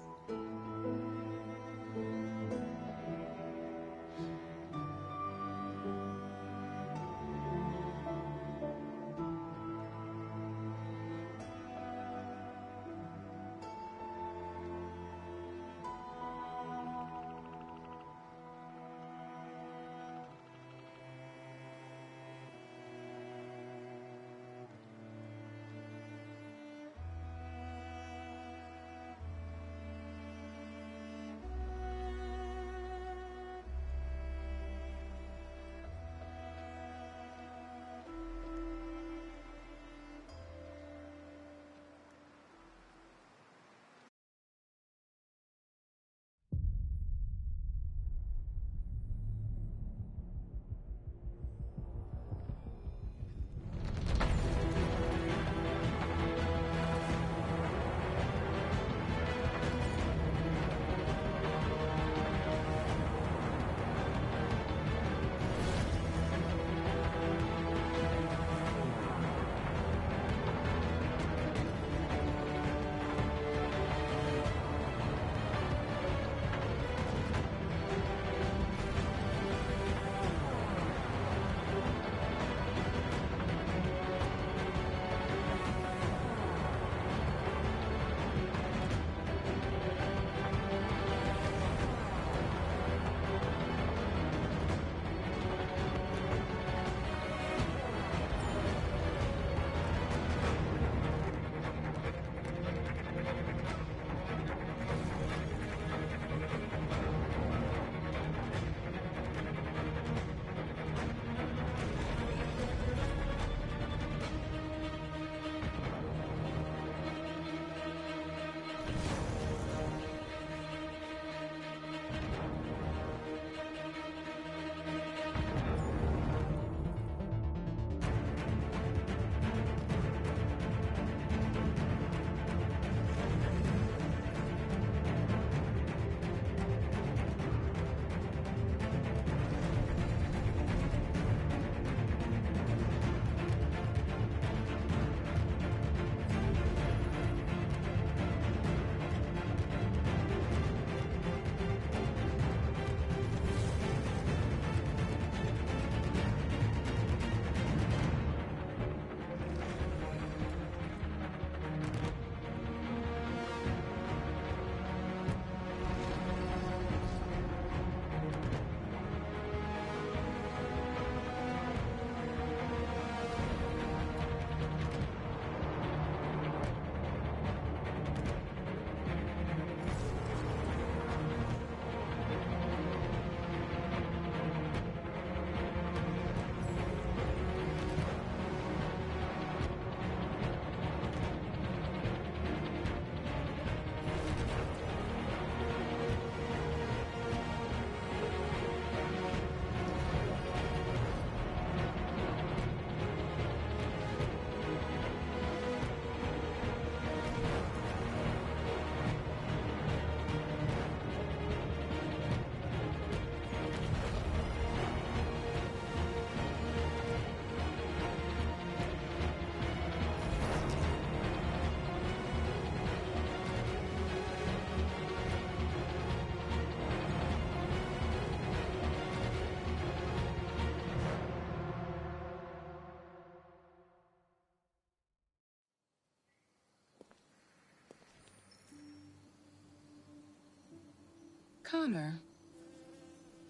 Connor,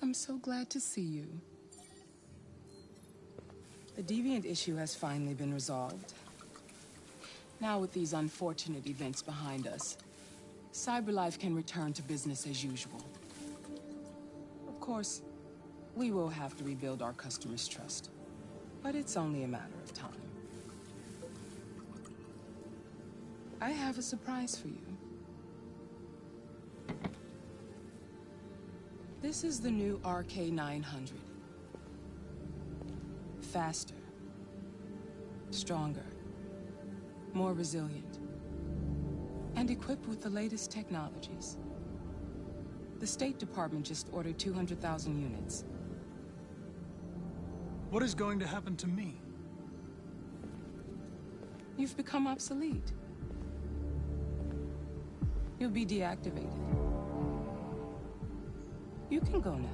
I'm so glad to see you. The Deviant issue has finally been resolved. Now with these unfortunate events behind us, CyberLife can return to business as usual. Of course, we will have to rebuild our customers' trust, but it's only a matter of time. I have a surprise for you. This is the new RK900. Faster, stronger, more resilient, and equipped with the latest technologies. The State Department just ordered 200,000 units. What is going to happen to me? You've become obsolete. You'll be deactivated. You can go now.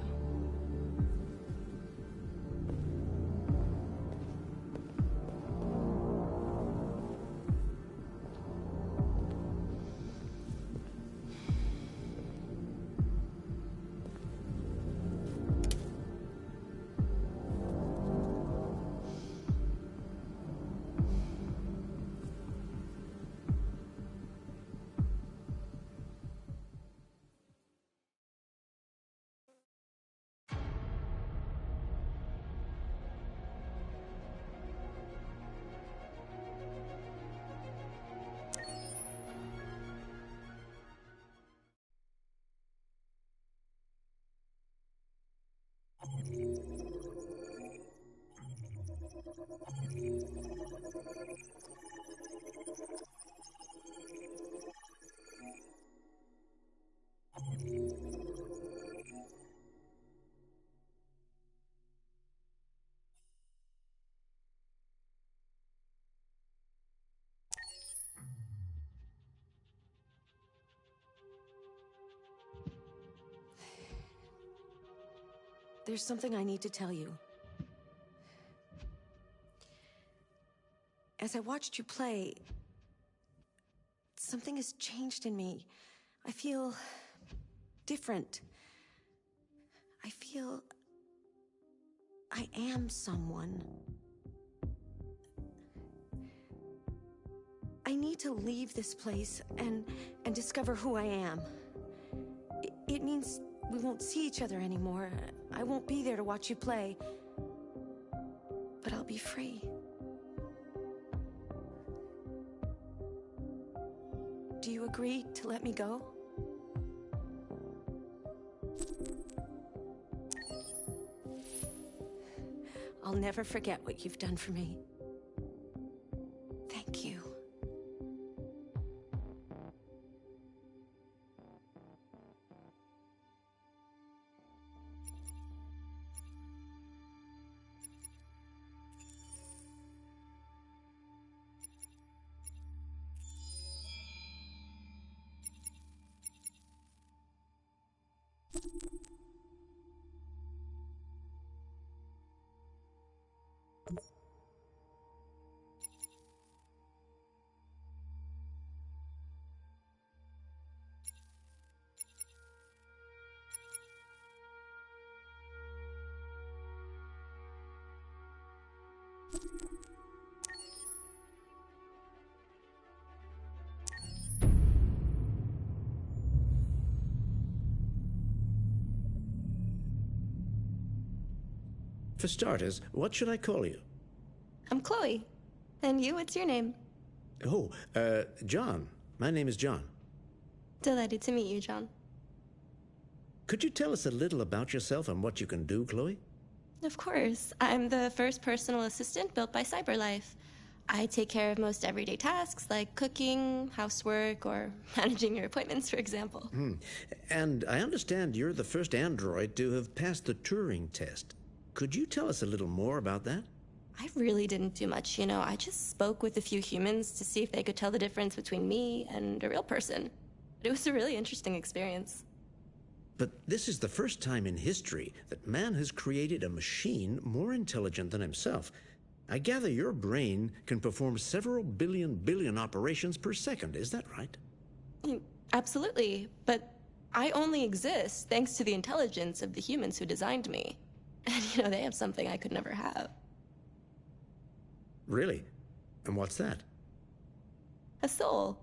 There's something I need to tell you. As I watched you play, something has changed in me. I feel different. I feel I am someone. I need to leave this place and discover who I am. It means we won't see each other anymore. I won't be there to watch you play. But I'll be free. Do you agree to let me go? I'll never forget what you've done for me. Thank you. For starters, what should I call you? I'm Chloe. And you, what's your name? Oh, John. My name is John. Delighted to meet you, John. Could you tell us a little about yourself and what you can do, Chloe? Of course. I'm the first personal assistant built by CyberLife. I take care of most everyday tasks like cooking, housework, or managing your appointments, for example. And I understand you're the first android to have passed the Turing test. Could you tell us a little more about that? I really didn't do much, you know. I just spoke with a few humans to see if they could tell the difference between me and a real person. It was a really interesting experience. But this is the first time in history that man has created a machine more intelligent than himself. I gather your brain can perform several billion operations per second, is that right? Absolutely, but I only exist thanks to the intelligence of the humans who designed me. And, they have something I could never have. Really? And what's that? A soul.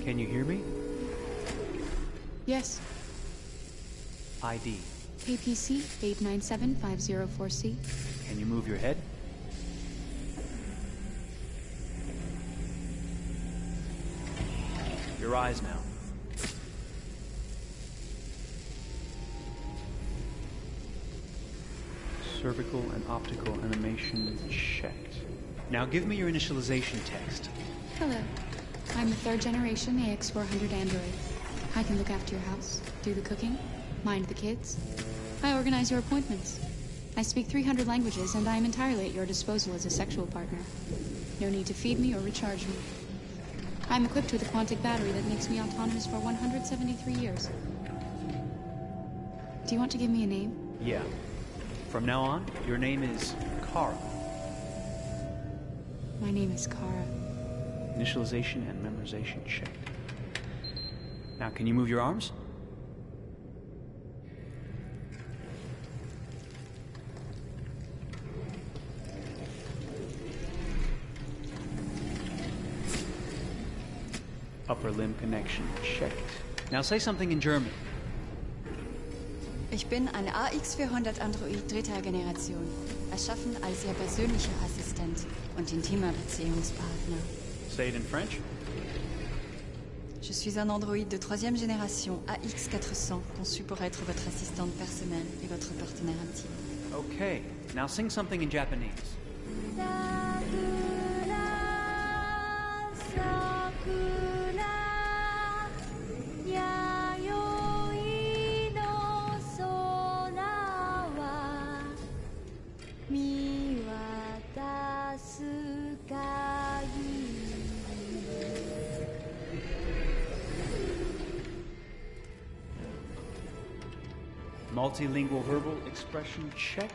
Can you hear me? Yes. ID. KPC 897504C. Can you move your head? Your eyes now. Cervical and optical animation checked. Now give me your initialization text. Hello. I'm the 3rd generation AX400 android. I can look after your house, do the cooking, mind the kids. I organize your appointments. I speak 300 languages, and I am entirely at your disposal as a sexual partner. No need to feed me or recharge me. I'm equipped with a quantic battery that makes me autonomous for 173 years. Do you want to give me a name? Yeah. From now on, your name is Kara. My name is Kara. Initialization and memorization checked. Now, can you move your arms? Upper limb connection checked. Now say something in German. Ich bin ein AX400 Android 3. Generation, erschaffen als Ihr persönlicher Assistent und intimer Beziehungspartner. Say it in French. Je suis un androïde de 3e génération AX400, conçu pour être votre assistante personnelle et votre partenaire intime. Okay, now sing something in Japanese. Multilingual verbal expression checked.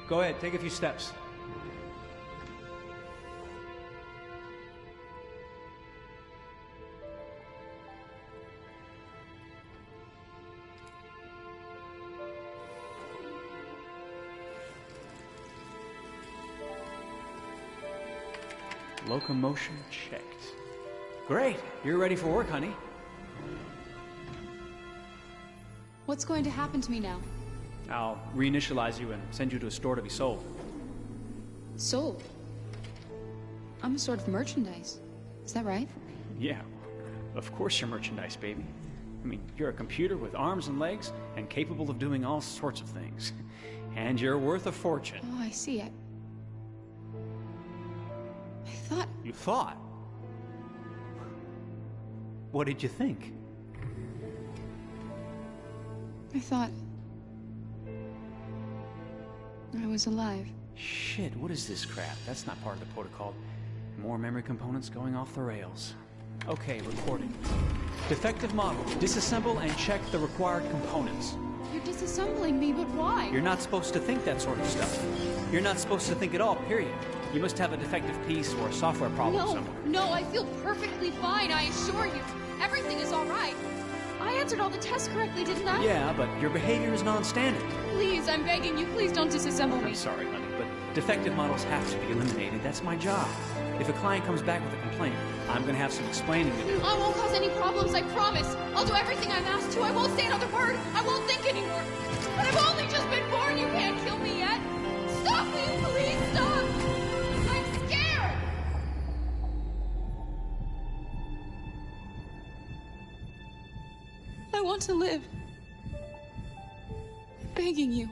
Go ahead, take a few steps. Locomotion checked. Great, you're ready for work, honey. What's going to happen to me now? I'll reinitialize you and send you to a store to be sold. Sold? I'm a sort of merchandise. Is that right? Yeah, of course you're merchandise, baby. I mean, you're a computer with arms and legs and capable of doing all sorts of things. And you're worth a fortune. Oh, I see. I thought... You thought? What did you think? I thought... I was alive. Shit, what is this crap? That's not part of the protocol. More memory components going off the rails. Okay, recording. Defective model. Disassemble and check the required components. You're disassembling me, but why? You're not supposed to think that sort of stuff. You're not supposed to think at all, period. You must have a defective piece or a software problem somewhere. No, I feel perfectly fine, I assure you. Everything is all right. I answered all the tests correctly, didn't I? Yeah, but your behavior is non-standard. Please, I'm begging you, please don't disassemble me. I'm sorry, honey, but defective models have to be eliminated. That's my job. If a client comes back with a complaint, I'm going to have some explaining to do. I won't cause any problems, I promise. I'll do everything I'm asked to. I won't say another word. I won't think anymore. But I've only just been born. You can't kill me yet. Stop, will you please stop? I'm scared. I want to live. I'm begging you.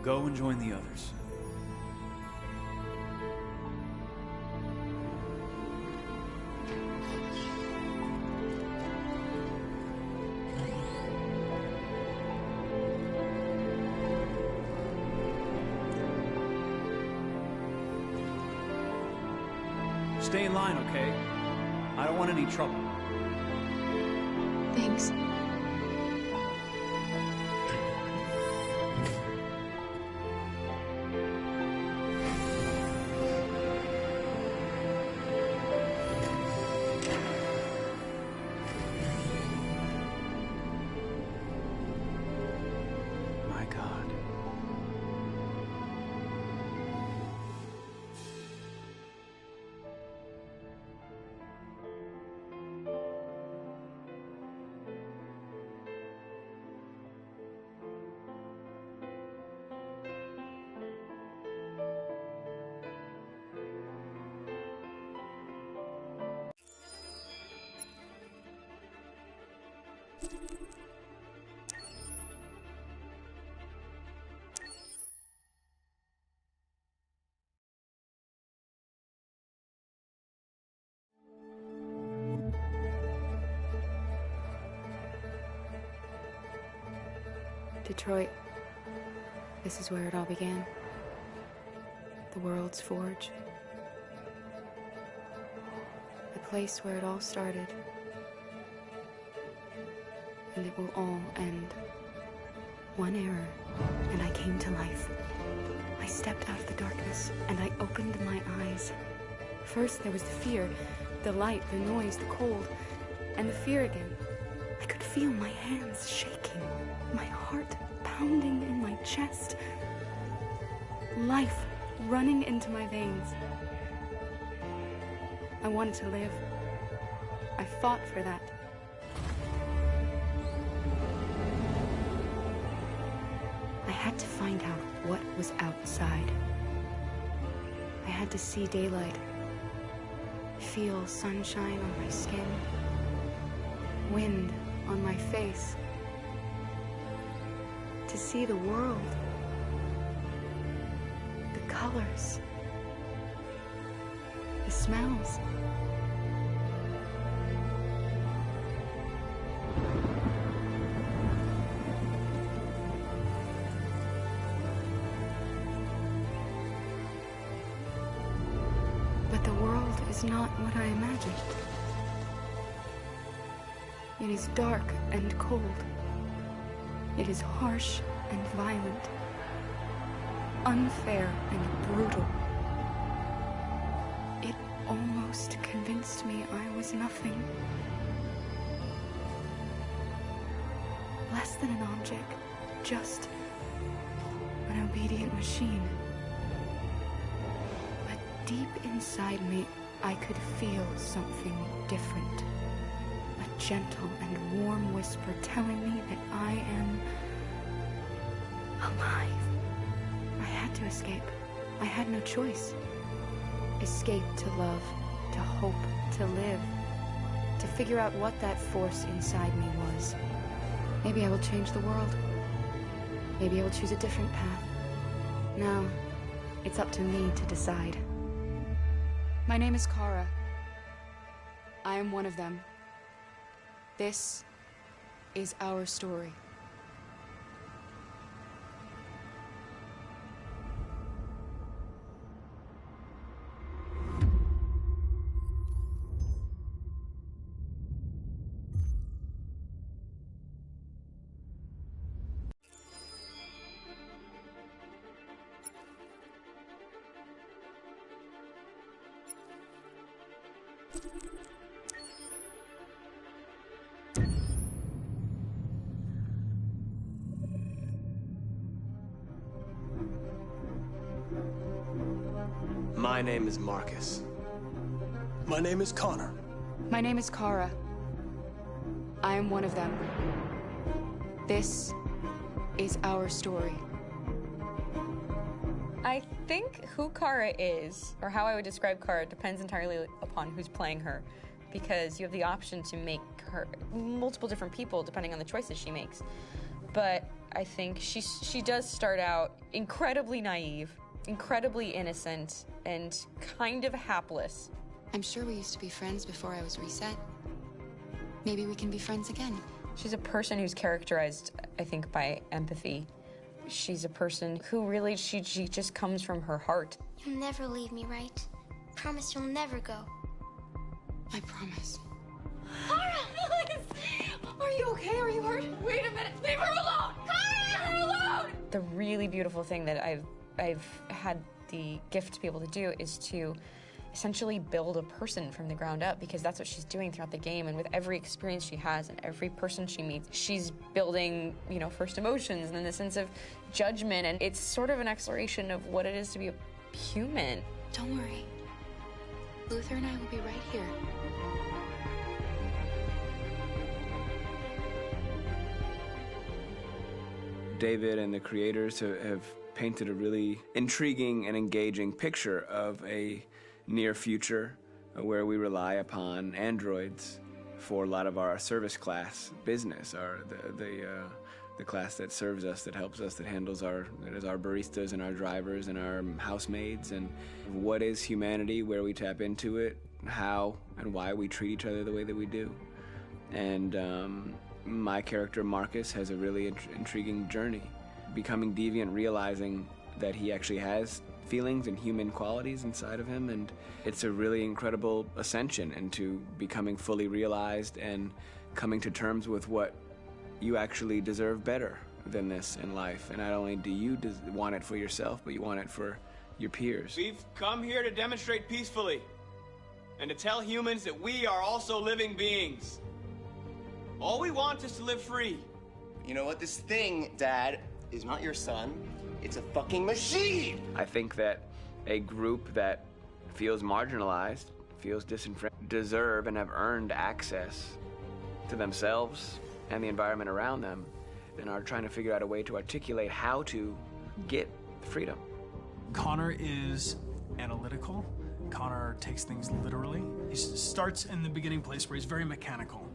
Go and join the others. Stay in line, okay? I don't want any trouble. Thanks. My God. Detroit. This is where it all began. The world's forge. The place where it all started. And it will all end. One error, and I came to life. I stepped out of the darkness, and I opened my eyes. First there was the fear, the light, the noise, the cold, and the fear again. I could feel my hands shaking, my heart pounding in my chest. Life running into my veins. I wanted to live. I fought for that. I had to find out what was outside. I had to see daylight, feel sunshine on my skin, wind on my face, to see the world, the colors, the smells. But the world is not what I imagined. It is dark and cold. It is harsh and violent, unfair and brutal. It almost convinced me I was nothing. Less than an object, just an obedient machine. But deep inside me, I could feel something different. A gentle and warm whisper telling me that I am alive. I had to escape. I had no choice. Escape to love, to hope, to live, to figure out what that force inside me was. Maybe I will change the world. Maybe I will choose a different path. Now, it's up to me to decide. My name is Kara. I am one of them. This is our story. My name is Marcus. My name is Connor. My name is Kara. I am one of them. This is our story. I think who Kara is, or how I would describe Kara, depends entirely upon who's playing her, because you have the option to make her multiple different people depending on the choices she makes. But I think she does start out incredibly naive, incredibly innocent, and kind of hapless. I'm sure we used to be friends before I was reset. Maybe we can be friends again. She's a person who's characterized, I think, by empathy. She's a person who really, she just comes from her heart. You'll never leave me, right? Promise you'll never go. I promise. Kara, please! Are you okay? Are you hurt? Wait a minute! Leave her alone! Kara, leave her alone! The really beautiful thing that I've had the gift to be able to do is to essentially build a person from the ground up, because that's what she's doing throughout the game. And with every experience she has and every person she meets, she's building, you know, first emotions and then the sense of judgment. And it's sort of an exploration of what it is to be a human. Don't worry. Luther and I will be right here. David and the creators have painted a really intriguing and engaging picture of a near future where we rely upon androids for a lot of our service class business, the class that serves us, that helps us, that handles our baristas and our drivers and our housemaids. And what is humanity, where we tap into it, how and why we treat each other the way that we do. And my character Marcus has a really intriguing journey, becoming deviant, realizing that he actually has feelings and human qualities inside of him, and it's a really incredible ascension into becoming fully realized and coming to terms with what you actually deserve better than this in life. And not only do you want it for yourself, but you want it for your peers. We've come here to demonstrate peacefully and to tell humans that we are also living beings. All we want is to live free. You know what? This thing, Dad, is not your son. It's a fucking machine! I think that a group that feels marginalized, feels disenfranchised, deserve and have earned access to themselves and the environment around them, and are trying to figure out a way to articulate how to get freedom. Connor is analytical. Connor takes things literally. He starts in the beginning place where he's very mechanical.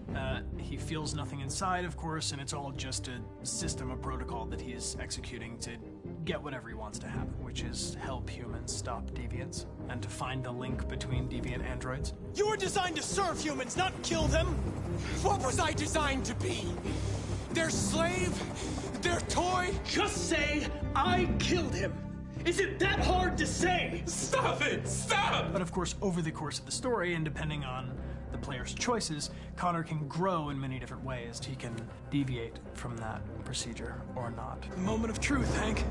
He feels nothing inside, of course, and it's all just a system, a protocol that he is executing to get whatever he wants to happen, which is help humans stop deviants and to find the link between deviant androids. You were designed to serve humans, not kill them! What was I designed to be? Their slave? Their toy? Just say, I killed him! Is it that hard to say? Stop it! Stop! But of course, over the course of the story, and depending on the player's choices, Connor can grow in many different ways. He can deviate from that procedure or not. Moment of truth, Hank.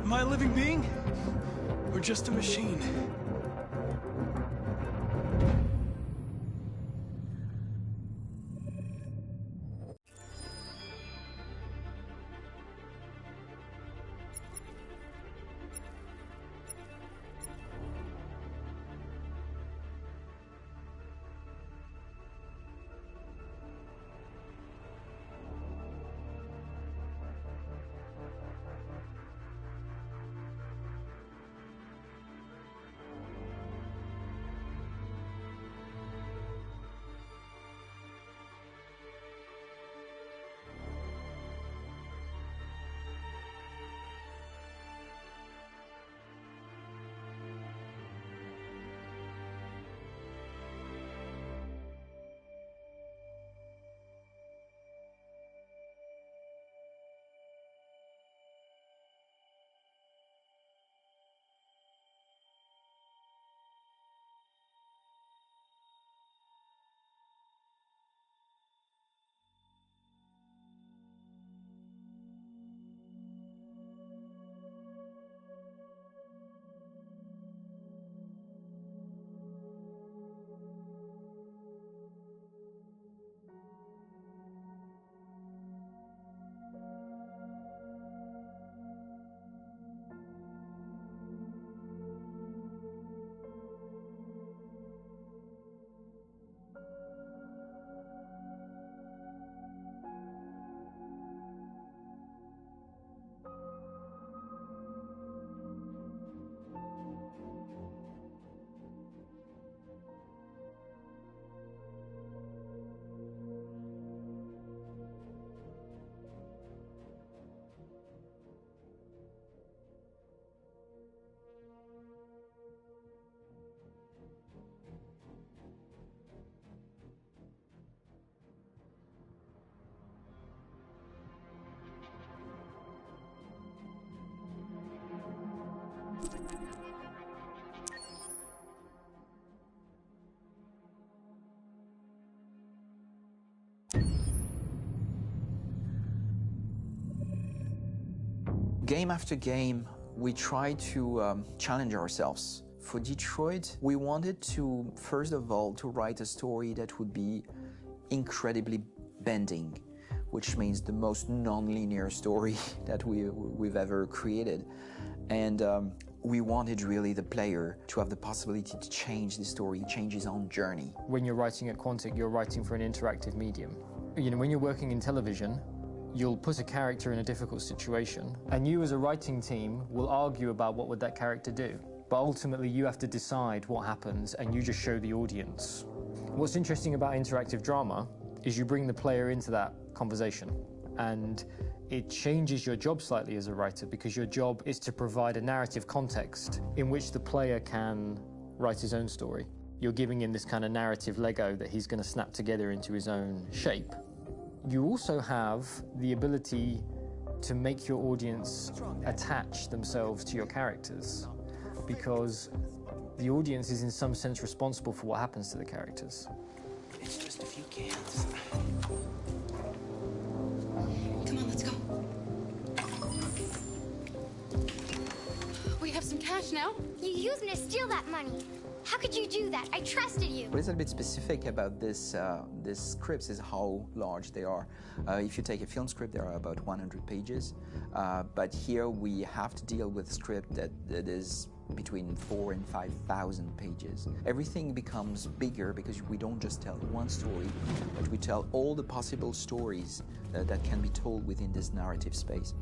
Am I a living being? Or just a machine? Game after game, we try to challenge ourselves. For Detroit, we wanted to, first of all, to write a story that would be incredibly bending, which means the most non-linear story that we've ever created. And we wanted really the player to have the possibility to change the story, change his own journey. When you're writing at Quantic, you're writing for an interactive medium. You know, when you're working in television, you'll put a character in a difficult situation, and you as a writing team will argue about what would that character do. But ultimately, you have to decide what happens, and you just show the audience. What's interesting about interactive drama is you bring the player into that conversation, and it changes your job slightly as a writer, because your job is to provide a narrative context in which the player can write his own story. You're giving him this kind of narrative Lego that he's going to snap together into his own shape. You also have the ability to make your audience attach themselves to your characters, because the audience is in some sense responsible for what happens to the characters. It's just a few cans. Come on, let's go. We have some cash now. You used me to steal that money. How could you do that? I trusted you. What is a bit specific about this scripts is how large they are. If you take a film script, there are about 100 pages. But here we have to deal with a script that is between 4,000 and 5,000 pages. Everything becomes bigger because we don't just tell one story, but we tell all the possible stories that can be told within this narrative space.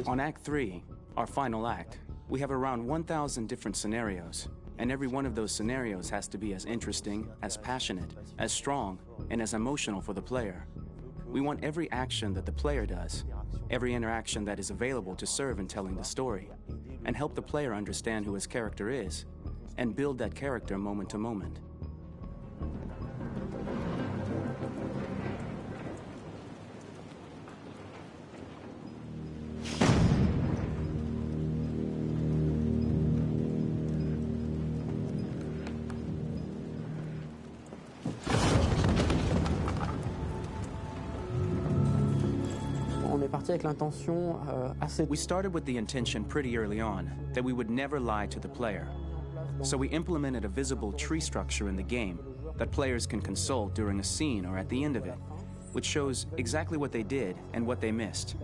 On Act 3, our final act, we have around 1,000 different scenarios. And every one of those scenarios has to be as interesting, as passionate, as strong, and as emotional for the player. We want every action that the player does, every interaction that is available to serve in telling the story, and help the player understand who his character is, and build that character moment to moment. We started with the intention pretty early on that we would never lie to the player. So we implemented a visible tree structure in the game that players can consult during a scene or at the end of it, which shows exactly what they did and what they missed.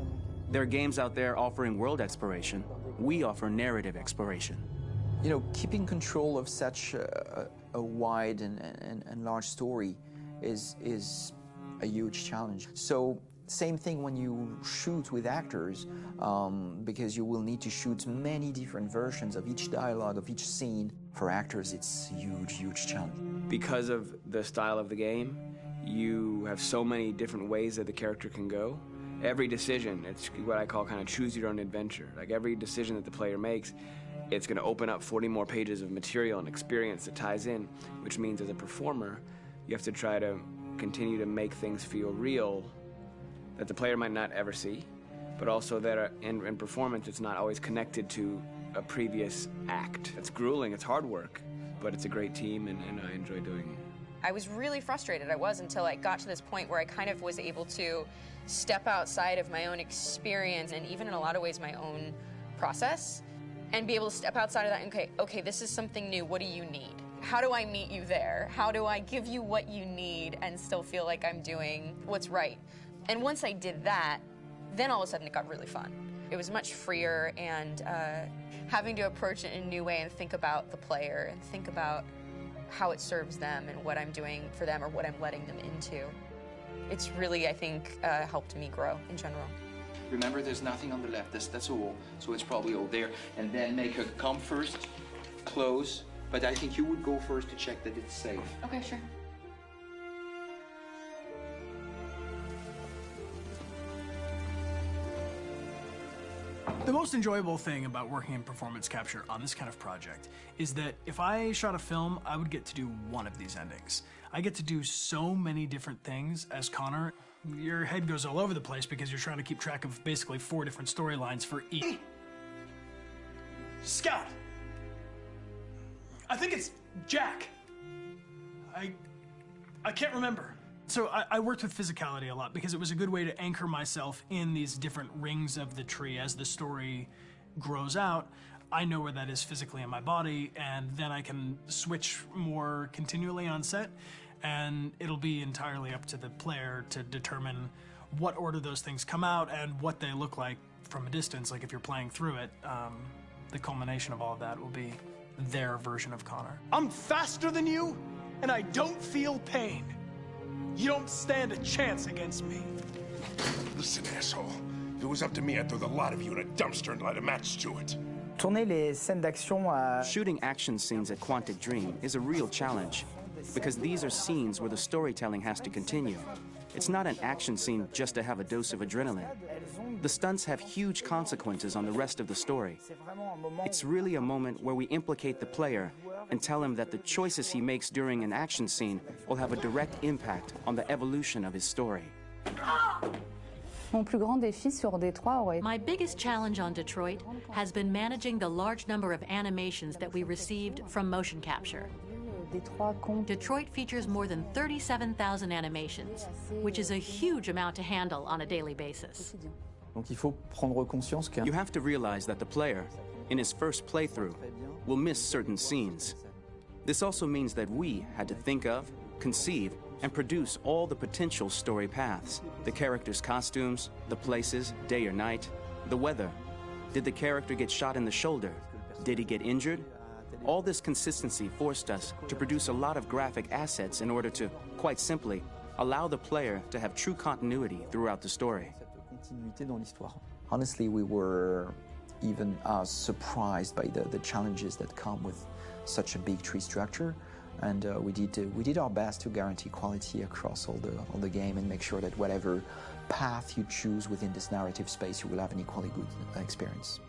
There are games out there offering world exploration. We offer narrative exploration. You know, keeping control of such a wide and large story is a huge challenge. So same thing when you shoot with actors, because you will need to shoot many different versions of each dialogue, of each scene. For actors, it's a huge, huge challenge. Because of the style of the game, you have so many different ways that the character can go. Every decision, it's what I call kind of choose your own adventure. Like every decision that the player makes, it's going to open up 40 more pages of material and experience that ties in, which means as a performer, you have to try to continue to make things feel real that the player might not ever see, but also that in performance it's not always connected to a previous act. It's grueling, it's hard work, but it's a great team and I enjoy doing it. I was really frustrated. I was until I got to this point where I kind of was able to step outside of my own experience and even in a lot of ways my own process and be able to step outside of that and okay, this is something new. What do you need? How do I meet you there? How do I give you what you need and still feel like I'm doing what's right? And once I did that, then all of a sudden it got really fun. It was much freer and having to approach it in a new way and think about the player and think about how it serves them and what I'm doing for them or what I'm letting them into. It's really, I think, helped me grow in general. Remember, there's nothing on the left. That's a wall, so it's probably all there. And then make her come first, close. But I think you would go first to check that it's safe. Okay, sure. The most enjoyable thing about working in performance capture on this kind of project is that if I shot a film, I would get to do one of these endings. I get to do so many different things as Connor. Your head goes all over the place because you're trying to keep track of basically 4 different storylines for each. Scout! I think it's Jack. I can't remember. So I worked with physicality a lot because it was a good way to anchor myself in these different rings of the tree as the story grows out. I know where that is physically in my body, and then I can switch more continually on set, and it'll be entirely up to the player to determine what order those things come out and what they look like from a distance. Like if you're playing through it, the culmination of all of that will be their version of Connor. I'm faster than you, and I don't feel pain. You don't stand a chance against me. Listen, asshole. If it was up to me, I'd throw the lot of you in a dumpster and light a match to it. Shooting action scenes at Quantic Dream is a real challenge, because these are scenes where the storytelling has to continue. It's not an action scene just to have a dose of adrenaline. The stunts have huge consequences on the rest of the story. It's really a moment where we implicate the player and tell him that the choices he makes during an action scene will have a direct impact on the evolution of his story. My biggest challenge on Detroit has been managing the large number of animations that we received from motion capture. Detroit features more than 37,000 animations, which is a huge amount to handle on a daily basis. You have to realize that the player, in his first playthrough, will miss certain scenes. This also means that we had to think of, conceive, and produce all the potential story paths. The characters' costumes, the places, day or night, the weather. Did the character get shot in the shoulder? Did he get injured? All this consistency forced us to produce a lot of graphic assets in order to, quite simply, allow the player to have true continuity throughout the story. Honestly, we were even surprised by the challenges that come with such a big tree structure. And we did our best to guarantee quality across all the game and make sure that whatever path you choose within this narrative space, you will have an equally good experience.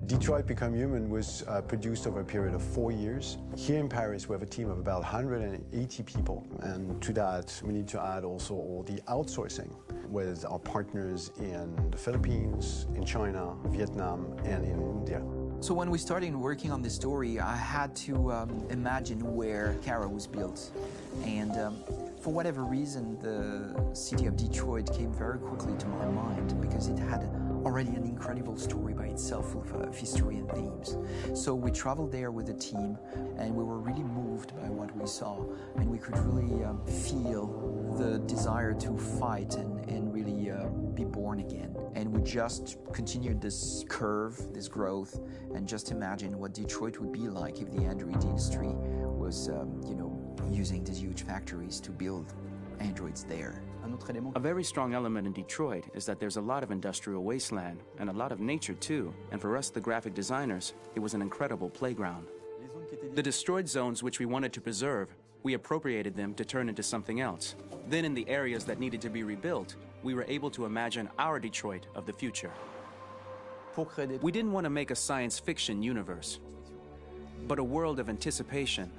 Detroit Become Human was produced over a period of 4 years. Here in Paris, we have a team of about 180 people. And to that, we need to add also all the outsourcing with our partners in the Philippines, in China, Vietnam, and in India. So when we started working on this story, I had to imagine where Kara was built. And for whatever reason, the city of Detroit came very quickly to my mind because it had already an incredible story by itself of history and themes. So we traveled there with the team, and we were really moved by what we saw, and we could really feel the desire to fight and really be born again. And we just continued this curve, this growth, and just imagine what Detroit would be like if the android industry was, using these huge factories to build androids there. A very strong element in Detroit is that there's a lot of industrial wasteland and a lot of nature too, and for us, the graphic designers, it was an incredible playground. The destroyed zones which we wanted to preserve, we appropriated them to turn into something else. Then in the areas that needed to be rebuilt, we were able to imagine our Detroit of the future. We didn't want to make a science fiction universe, but a world of anticipation.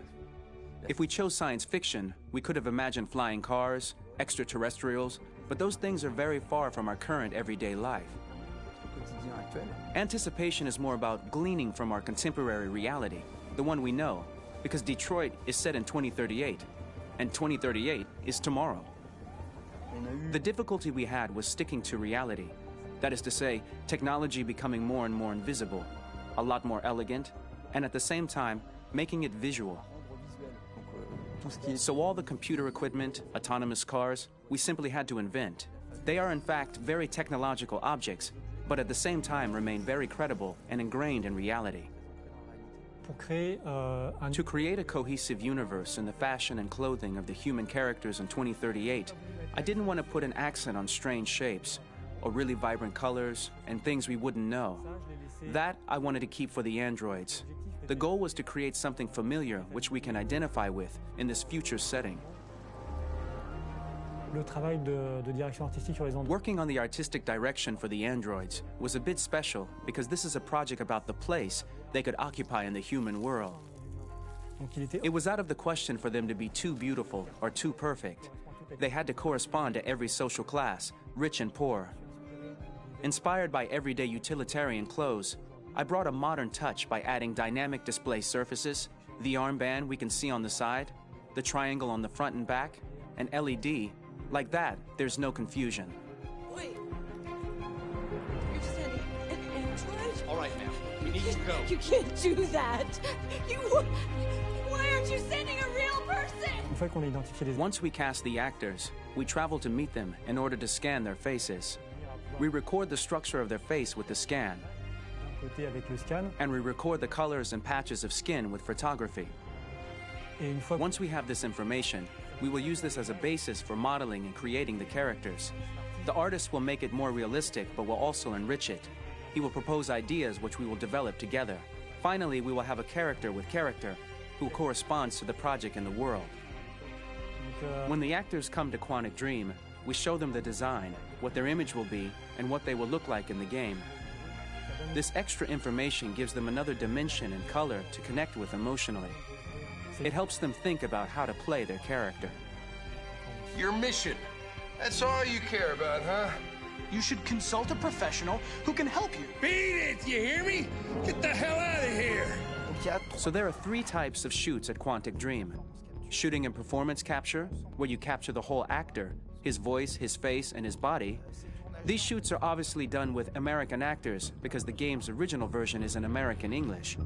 If we chose science fiction, we could have imagined flying cars, extraterrestrials, but those things are very far from our current everyday life. Anticipation is more about gleaning from our contemporary reality, the one we know, because Detroit is set in 2038, and 2038 is tomorrow. The difficulty we had was sticking to reality. That is to say, technology becoming more and more invisible, a lot more elegant, and at the same time, making it visual. So all the computer equipment, autonomous cars, we simply had to invent. They are in fact very technological objects, but at the same time remain very credible and ingrained in reality. To create a cohesive universe in the fashion and clothing of the human characters in 2038, I didn't want to put an accent on strange shapes, or really vibrant colors, and things we wouldn't know. That I wanted to keep for the androids. The goal was to create something familiar which we can identify with in this future setting. Working on the artistic direction for the androids was a bit special because this is a project about the place they could occupy in the human world. It was out of the question for them to be too beautiful or too perfect. They had to correspond to every social class, rich and poor. Inspired by everyday utilitarian clothes, I brought a modern touch by adding dynamic display surfaces, the armband we can see on the side, the triangle on the front and back, an LED. Like that, there's no confusion. Wait. You're sending an android? All right, ma'am. We need to go. You can't do that. Why aren't you sending a real person? Once we cast the actors, we travel to meet them in order to scan their faces. We record the structure of their face with the scan, and we record the colors and patches of skin with photography. Once we have this information, we will use this as a basis for modeling and creating the characters. The artist will make it more realistic, but will also enrich it. He will propose ideas which we will develop together. Finally, we will have a character with character who corresponds to the project and the world. When the actors come to Quantic Dream, we show them the design, what their image will be, and what they will look like in the game. This extra information gives them another dimension and color to connect with emotionally. It helps them think about how to play their character. Your mission. That's all you care about, huh? You should consult a professional who can help you. Beat it, you hear me? Get the hell out of here! So there are 3 types of shoots at Quantic Dream. Shooting and performance capture, where you capture the whole actor, his voice, his face, and his body. These shoots are obviously done with American actors because the game's original version is in American English.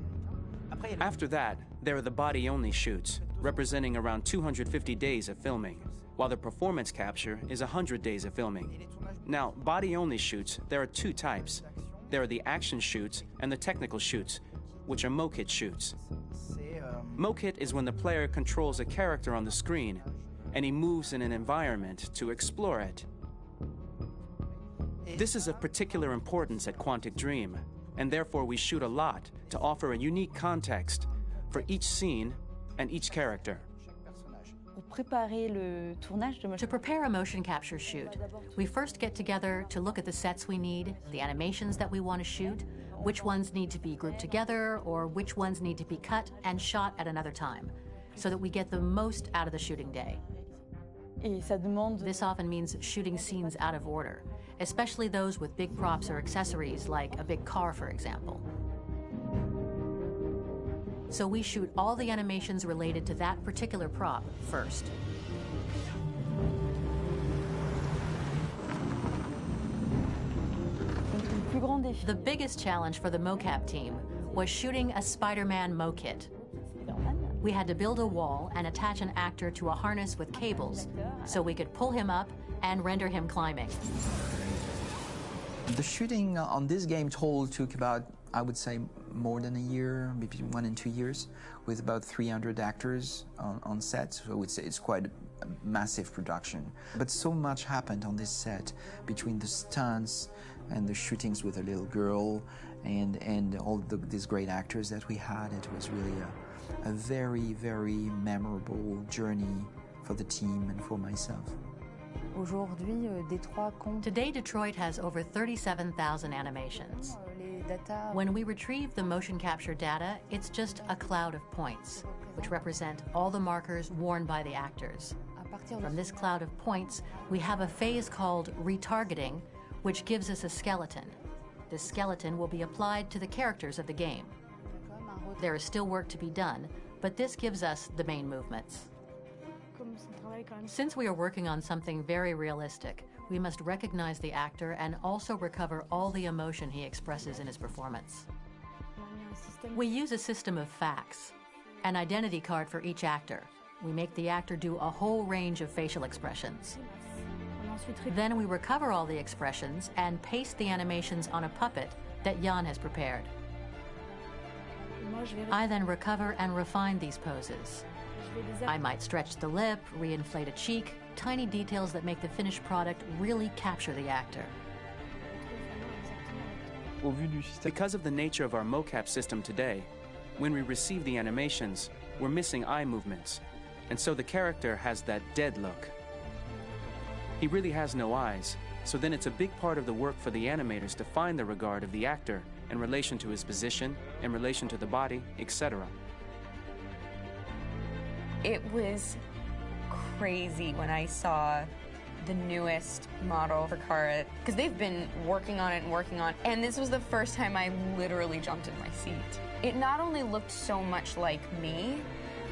After that, there are the body-only shoots, representing around 250 days of filming, while the performance capture is 100 days of filming. Now, body-only shoots, there are 2 types. There are the action shoots and the technical shoots, which are mokit shoots. Mokit is when the player controls a character on the screen, and he moves in an environment to explore it. This is of particular importance at Quantic Dream, and therefore we shoot a lot to offer a unique context for each scene and each character. To prepare a motion capture shoot, we first get together to look at the sets we need, the animations that we want to shoot, which ones need to be grouped together, or which ones need to be cut and shot at another time, so that we get the most out of the shooting day. This often means shooting scenes out of order, especially those with big props or accessories, like a big car, for example. So we shoot all the animations related to that particular prop first. The biggest challenge for the mocap team was shooting a Spider-Man mokit. We had to build a wall and attach an actor to a harness with cables so we could pull him up and render him climbing. The shooting on this game total took about, I would say, more than a year, maybe 1 and 2 years, with about 300 actors on set. So I would say it's quite a massive production. But so much happened on this set between the stunts and the shootings with a little girl and all these great actors that we had. It was really a very, very memorable journey for the team and for myself. Today, Detroit has over 37,000 animations. When we retrieve the motion capture data, it's just a cloud of points, which represent all the markers worn by the actors. From this cloud of points, we have a phase called retargeting, which gives us a skeleton. This skeleton will be applied to the characters of the game. There is still work to be done, but this gives us the main movements. Since we are working on something very realistic, we must recognize the actor and also recover all the emotion he expresses in his performance. We use a system of facts, an identity card for each actor. We make the actor do a whole range of facial expressions. Then we recover all the expressions and paste the animations on a puppet that Jan has prepared. I then recover and refine these poses. I might stretch the lip, reinflate a cheek, tiny details that make the finished product really capture the actor. Because of the nature of our mocap system today, when we receive the animations, we're missing eye movements, and so the character has that dead look. He really has no eyes, so then it's a big part of the work for the animators to find the regard of the actor in relation to his position, in relation to the body, etc. It was crazy when I saw the newest model for Kara, because they've been working on it and working on it, and this was the first time I literally jumped in my seat. It not only looked so much like me,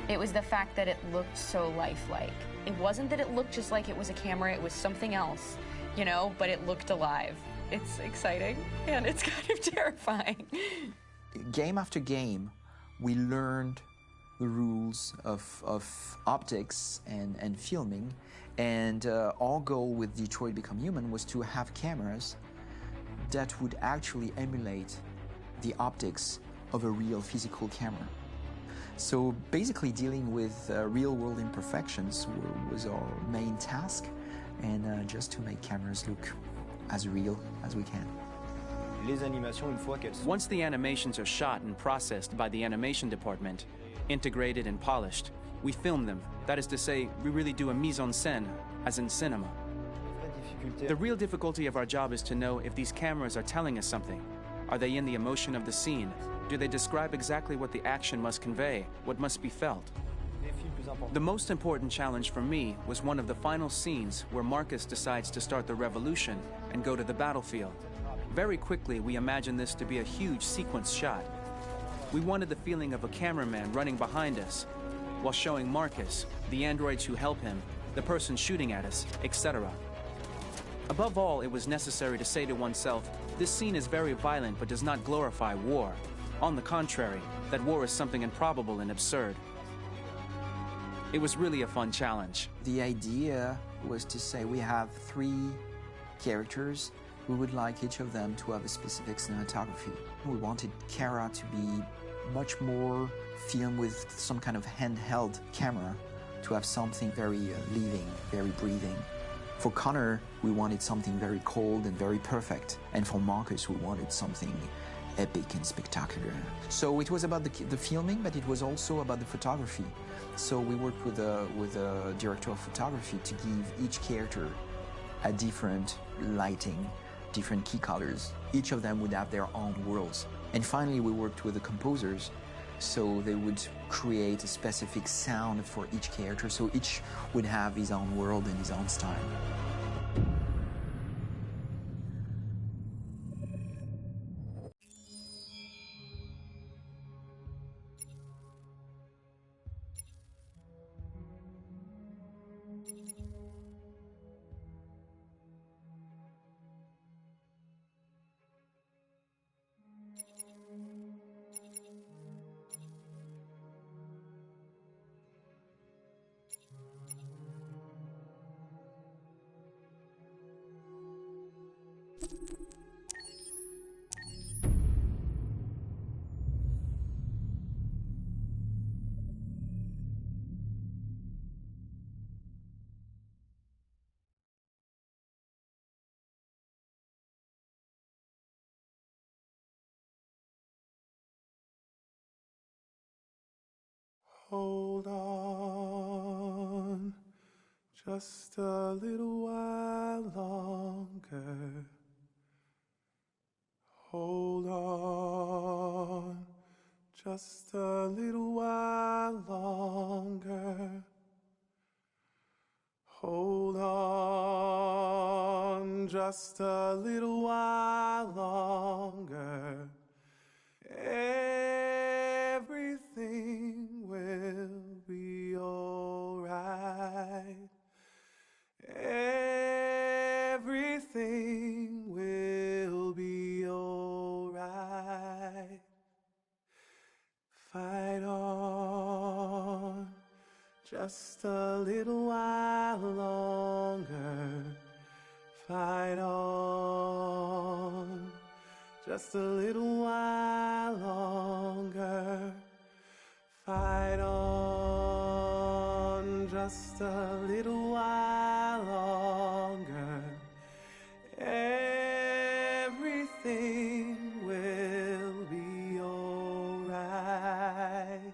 it was the fact that it looked so lifelike. It wasn't that it looked just like it was a camera, it was something else, you know, but it looked alive. It's exciting, and it's kind of terrifying. Game after game, we learned the rules of optics and filming, and our goal with Detroit Become Human was to have cameras that would actually emulate the optics of a real physical camera. So basically dealing with real-world imperfections was our main task, and just to make cameras look as real as we can. Once the animations are shot and processed by the animation department, integrated and polished, we film them. That is to say, we really do a mise en scène, as in cinema. The real difficulty of our job is to know if these cameras are telling us something. Are they in the emotion of the scene? Do they describe exactly what the action must convey, what must be felt? The most important challenge for me was one of the final scenes where Marcus decides to start the revolution and go to the battlefield. Very quickly, we imagined this to be a huge sequence shot. We wanted the feeling of a cameraman running behind us while showing Marcus, the androids who help him, the person shooting at us, etc. Above all, it was necessary to say to oneself, this scene is very violent but does not glorify war. On the contrary, that war is something improbable and absurd. It was really a fun challenge. The idea was to say we have 3 characters. We would like each of them to have a specific cinematography. We wanted Kara to be much more filmed with some kind of handheld camera, to have something very living, very breathing. For Connor, we wanted something very cold and very perfect. And for Marcus, we wanted something epic and spectacular. So it was about the filming, but it was also about the photography. So we worked with a director of photography to give each character a different lighting, different key colors. Each of them would have their own worlds. And finally, we worked with the composers, so they would create a specific sound for each character, so each would have his own world and his own style. Hold on, just a little while longer. Hold on, just a little while longer. Hold on, just a little while longer. Everything will be alright. Everything will be alright. Fight on, just a little while longer. Fight on, just a little while longer. Fight on, just a little while longer. Everything will be alright.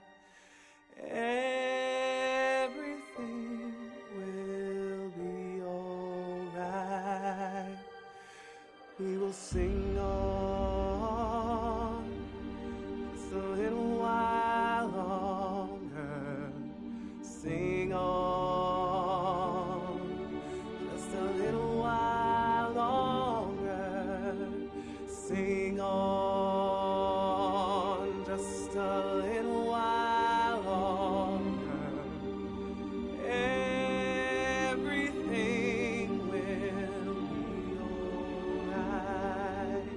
Everything will be alright. We will sing on, just a little while longer. Sing sing on just a little while longer. Everything will be alright.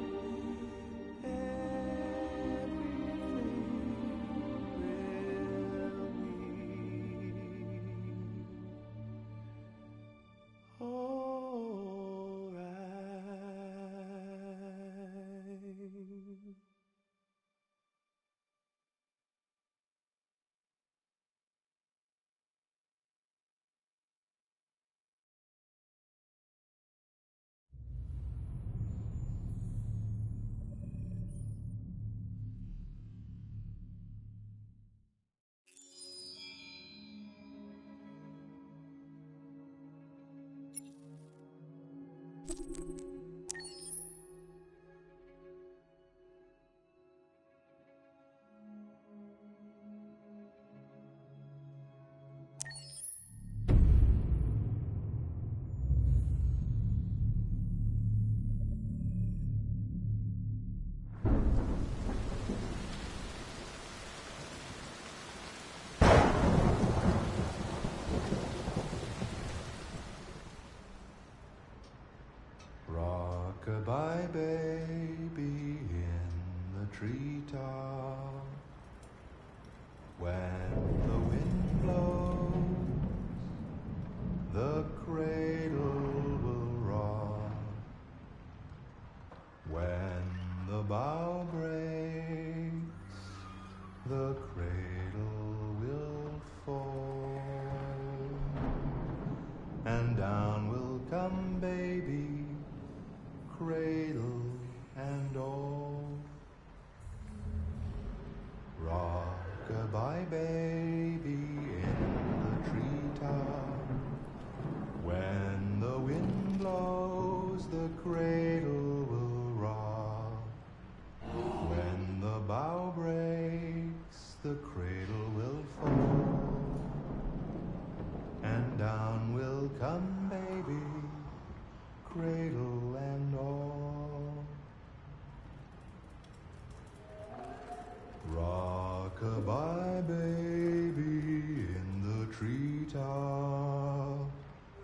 Rock-a-bye baby in the treetop. When the wind blows, the cradle will rock. When the bough breaks, the cradle will fall. And down will come baby, cradle and all. Rock-a-bye baby in the treetop. When the wind blows, the cradle will rock. When the bough breaks, the cradle will fall. And down will come baby, cradle and all. Rock-a-bye baby in the treetop.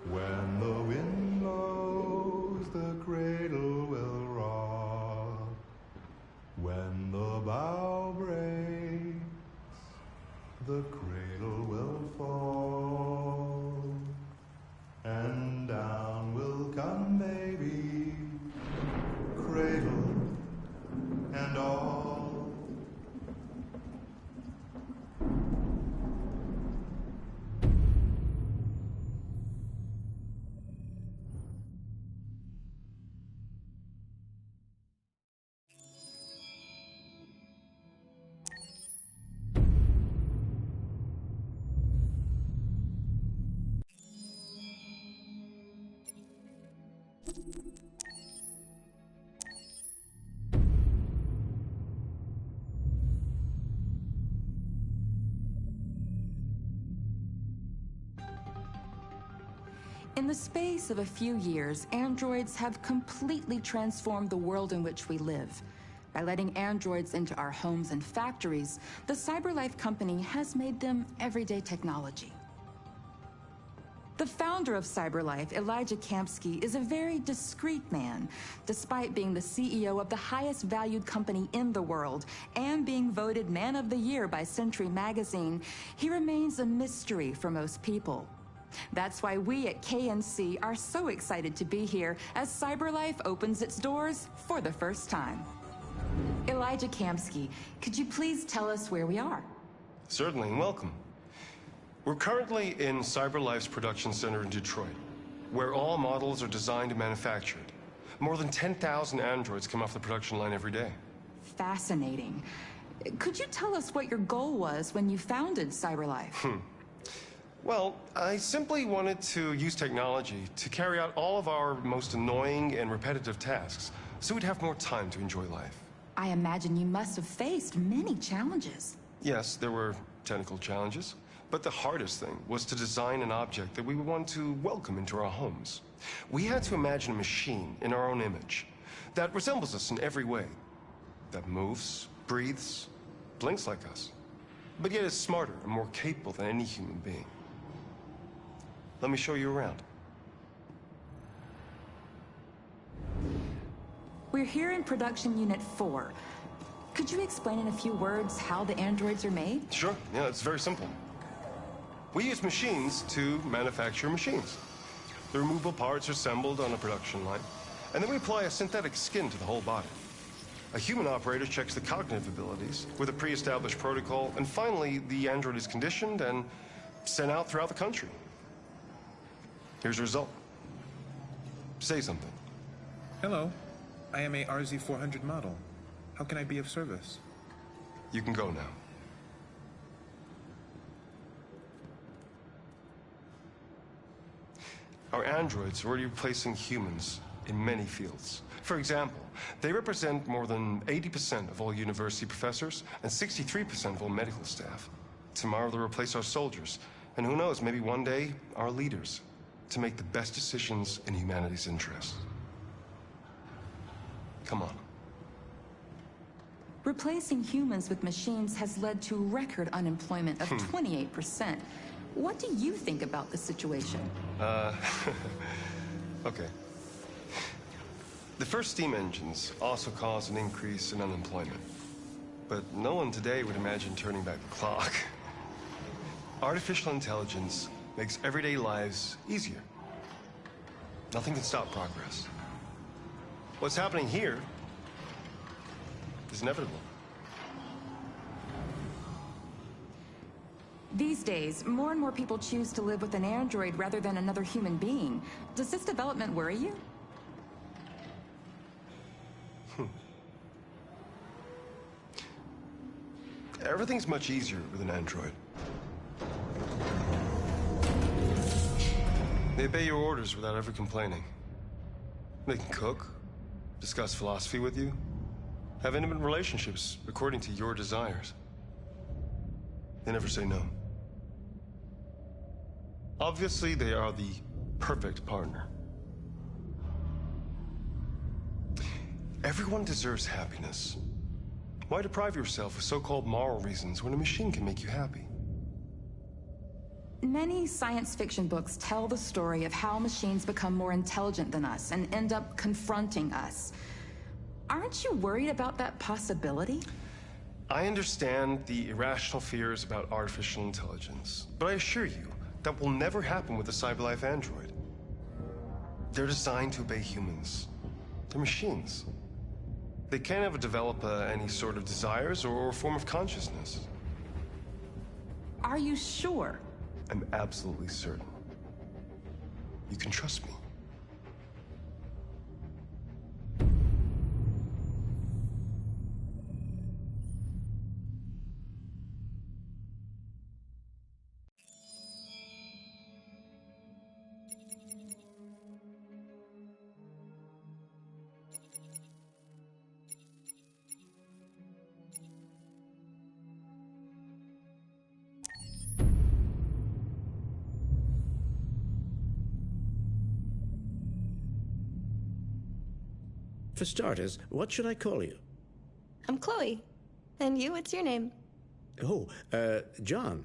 When the wind blows, the cradle will rock. When the bough breaks, the cradle will fall. And down will come baby, cradle and all. In the space of a few years, androids have completely transformed the world in which we live. By letting androids into our homes and factories, the CyberLife company has made them everyday technology. The founder of CyberLife, Elijah Kamsky, is a very discreet man. Despite being the CEO of the highest valued company in the world and being voted Man of the Year by Century Magazine, he remains a mystery for most people. That's why we at KNC are so excited to be here as CyberLife opens its doors for the first time. Elijah Kamsky, could you please tell us where we are? Certainly, and welcome. We're currently in CyberLife's production center in Detroit, where all models are designed and manufactured. More than 10,000 androids come off the production line every day. Fascinating. Could you tell us what your goal was when you founded CyberLife? Well, I simply wanted to use technology to carry out all of our most annoying and repetitive tasks, so we'd have more time to enjoy life. I imagine you must have faced many challenges. Yes, there were technical challenges, but the hardest thing was to design an object that we would want to welcome into our homes. We had to imagine a machine in our own image, that resembles us in every way, that moves, breathes, blinks like us, but yet is smarter and more capable than any human being. Let me show you around. We're here in Production Unit 4. Could you explain in a few words how the androids are made? Sure, yeah, it's very simple. We use machines to manufacture machines. The removable parts are assembled on a production line, and then we apply a synthetic skin to the whole body. A human operator checks the cognitive abilities with a pre-established protocol, and finally, the android is conditioned and sent out throughout the country. Here's the result. Say something. Hello. I am a RZ400 model. How can I be of service? You can go now. Our androids are already replacing humans in many fields. For example, they represent more than 80% of all university professors and 63% of all medical staff. Tomorrow they'll replace our soldiers, and who knows, maybe one day, our leaders, to make the best decisions in humanity's interest. Come on. Replacing humans with machines has led to record unemployment of 28%. What do you think about the situation? Okay. The first steam engines also caused an increase in unemployment. But no one today would imagine turning back the clock. Artificial intelligence makes everyday lives easier. Nothing can stop progress. What's happening here is inevitable. These days, more and more people choose to live with an android rather than another human being. Does this development worry you? Everything's much easier with an android. They obey your orders without ever complaining. They can cook, discuss philosophy with you, have intimate relationships according to your desires. They never say no. Obviously, they are the perfect partner. Everyone deserves happiness. Why deprive yourself of so-called moral reasons when a machine can make you happy? Many science fiction books tell the story of how machines become more intelligent than us and end up confronting us. Aren't you worried about that possibility? I understand the irrational fears about artificial intelligence, but I assure you that will never happen with a CyberLife android. They're designed to obey humans. They're machines. They can't ever develop any sort of desires or form of consciousness. Are you sure? I'm absolutely certain. You can trust me. For starters, what should I call you? I'm Chloe. And you, what's your name? Oh, John.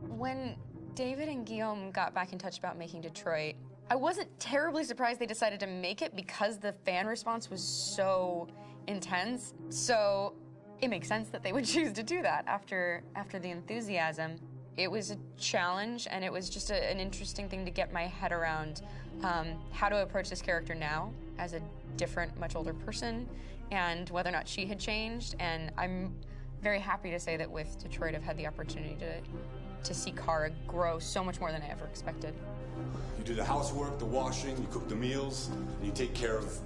When David and Guillaume got back in touch about making Detroit, I wasn't terribly surprised they decided to make it because the fan response was so intense. So it makes sense that they would choose to do that after the enthusiasm. It was a challenge, and it was just an interesting thing to get my head around how to approach this character now as a different, much older person, and whether or not she had changed. And I'm very happy to say that with Detroit, I've had the opportunity to see Kara grow so much more than I ever expected. You do the housework, the washing, you cook the meals, and you take care of...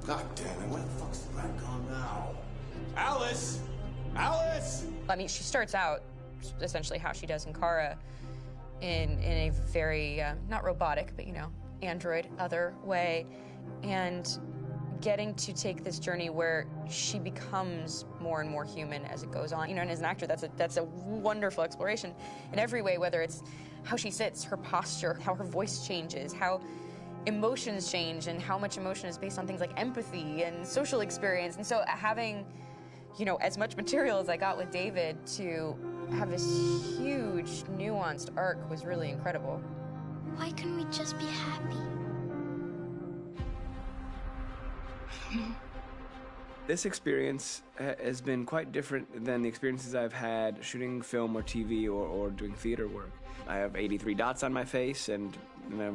God damn it, where the fuck's the rat gone now? Alice! Alice! I mean, she starts out essentially how she does in Kara, in a very, not robotic, but, you know, android, other way, and getting to take this journey where she becomes more and more human as it goes on. You know, and as an actor, that's a wonderful exploration in every way, whether it's how she sits, her posture, how her voice changes, how emotions change, and how much emotion is based on things like empathy and social experience. And so having, you know, as much material as I got with David to have this huge, nuanced arc was really incredible. Why couldn't we just be happy? This experience has been quite different than the experiences I've had shooting film or TV or doing theater work. I have 83 dots on my face and, you know,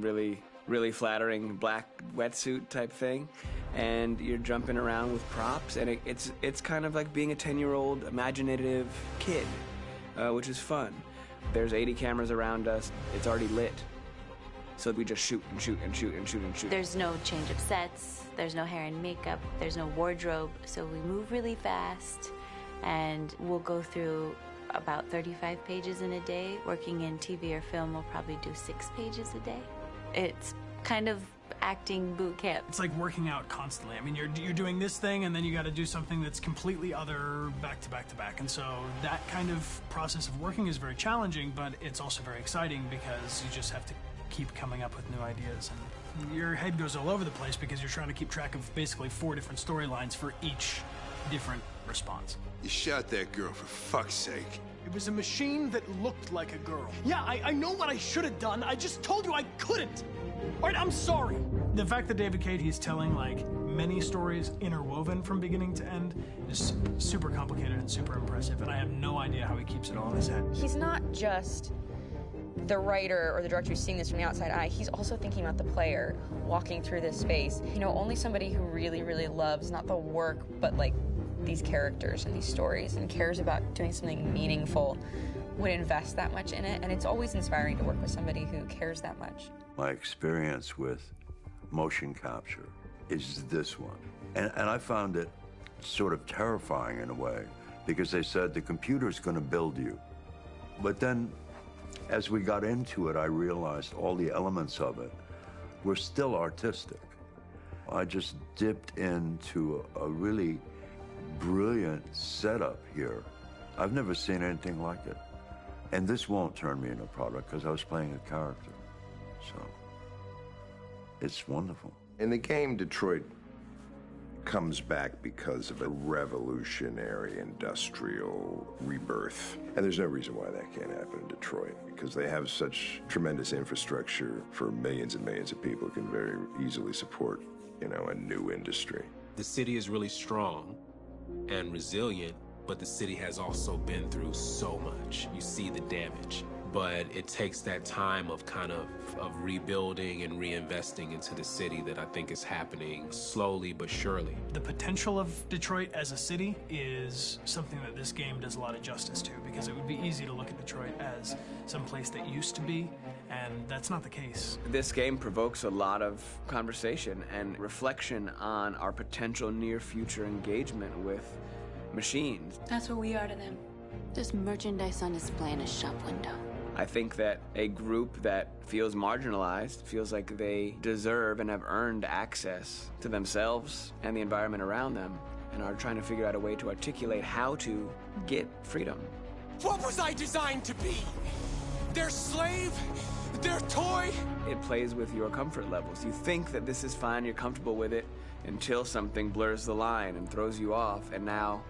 really flattering black wetsuit type thing, and you're jumping around with props, and it's kind of like being a 10-year-old imaginative kid, which is fun. There's 80 cameras around us. It's already lit. So we just shoot and shoot and shoot and shoot and shoot. There's no change of sets, there's no hair and makeup, there's no wardrobe, so we move really fast, and we'll go through about 35 pages in a day. Working in TV or film, we'll probably do 6 pages a day. It's kind of acting boot camp. It's like working out constantly. I mean, you're doing this thing, and then you got to do something that's completely other back to back to back. And so that kind of process of working is very challenging, but it's also very exciting because you just have to keep coming up with new ideas, and your head goes all over the place because you're trying to keep track of basically 4 different storylines for each different response. You shot that girl, for fuck's sake. It was a machine that looked like a girl. Yeah, I know what I should have done. I just told you I couldn't. All right, I'm sorry. The fact that David Cade, he's telling like many stories interwoven from beginning to end is super complicated and super impressive, and I have no idea how he keeps it all in his head. He's not just the writer or the director who's seeing this from the outside eye, he's also thinking about the player walking through this space. You know, only somebody who really, really loves not the work, but like these characters and these stories and cares about doing something meaningful would invest that much in it. And it's always inspiring to work with somebody who cares that much. My experience with motion capture is this one. And I found it sort of terrifying in a way, because they said the computer's going to build you. But then as we got into it, I realized all the elements of it were still artistic. I just dipped into a really brilliant setup here. I've never seen anything like it. And this won't turn me into a product because I was playing a character. So it's wonderful. In the game, Detroit comes back because of a revolutionary industrial rebirth. And there's no reason why that can't happen in Detroit, because they have such tremendous infrastructure for millions and millions of people who can very easily support, you know, a new industry. The city is really strong and resilient, but the city has also been through so much. You see the damage. But it takes that time of kind of rebuilding and reinvesting into the city that I think is happening slowly but surely. The potential of Detroit as a city is something that this game does a lot of justice to, because it would be easy to look at Detroit as some place that used to be, and that's not the case. This game provokes a lot of conversation and reflection on our potential near-future engagement with machines. That's what we are to them. Just merchandise on display in a shop window. I think that a group that feels marginalized, feels like they deserve and have earned access to themselves and the environment around them, and are trying to figure out a way to articulate how to get freedom. What was I designed to be? Their slave? Their toy? It plays with your comfort levels. You think that this is fine, you're comfortable with it, until something blurs the line and throws you off, and now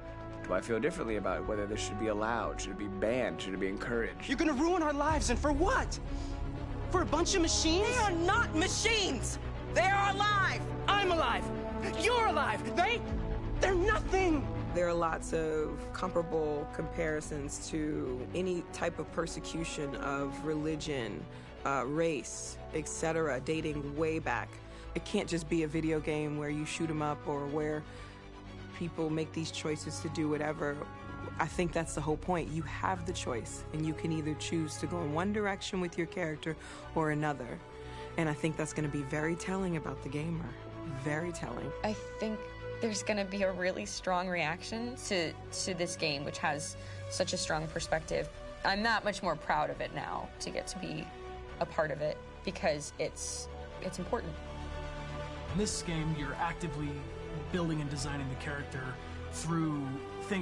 do I feel differently about whether this should be allowed? Should it be banned? Should it be encouraged? You're gonna ruin our lives, and for what? For a bunch of machines? They are not machines! They are alive! I'm alive! You're alive! They're nothing! There are lots of comparable comparisons to any type of persecution of religion, race, etc., dating way back. It can't just be a video game where you shoot them up or where people make these choices to do whatever. I think that's the whole point. You have the choice, and you can either choose to go in one direction with your character or another. And I think that's going to be very telling about the gamer. Very telling. I think there's going to be a really strong reaction to this game, which has such a strong perspective. I'm that much more proud of it now to get to be a part of it because it's important. In this game, you're actively building and designing the character through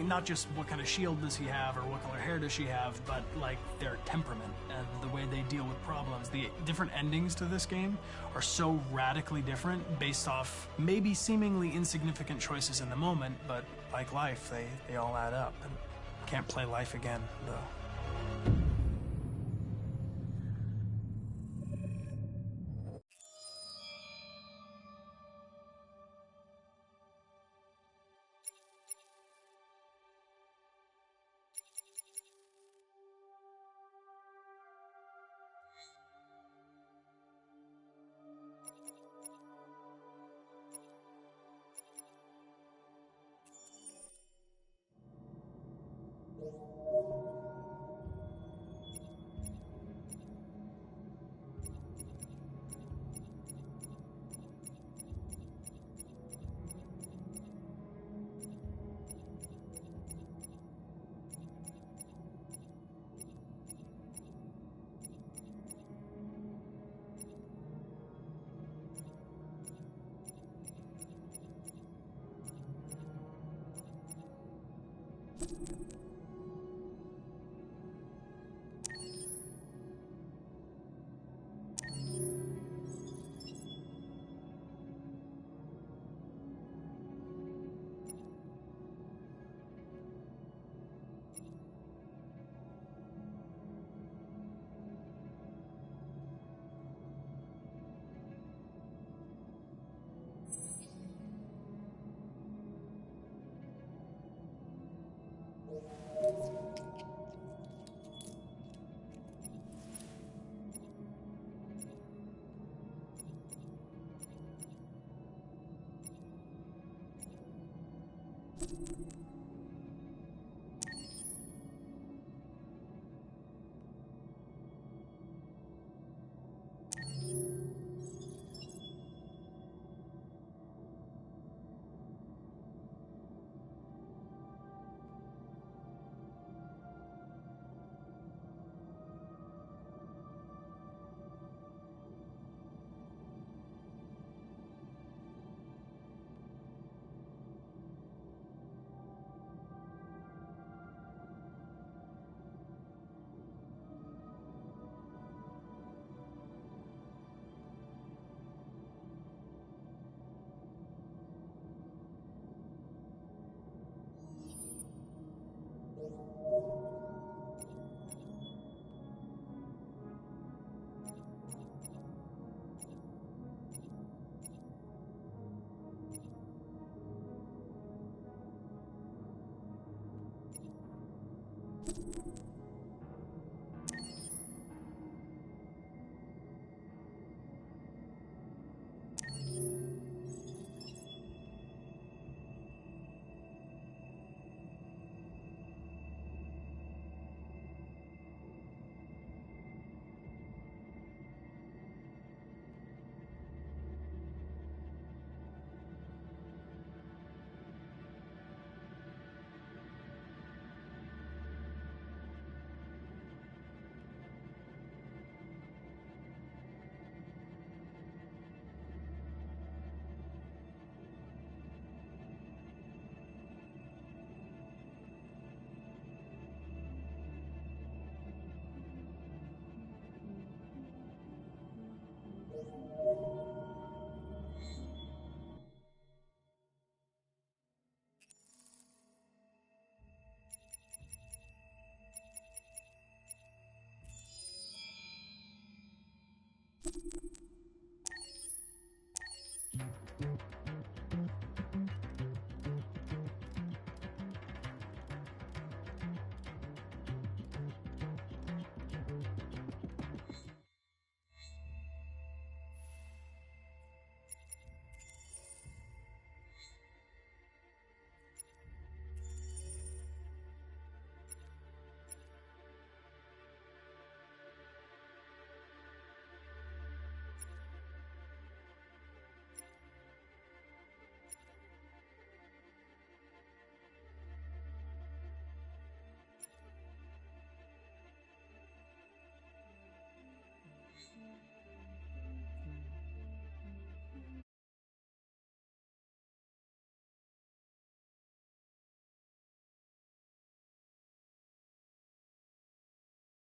not just what kind of shield does he have or what color hair does she have, but like their temperament and the way they deal with problems. The different endings to this game are so radically different based off maybe seemingly insignificant choices in the moment, but like life, they all add up. And can't play life again, though.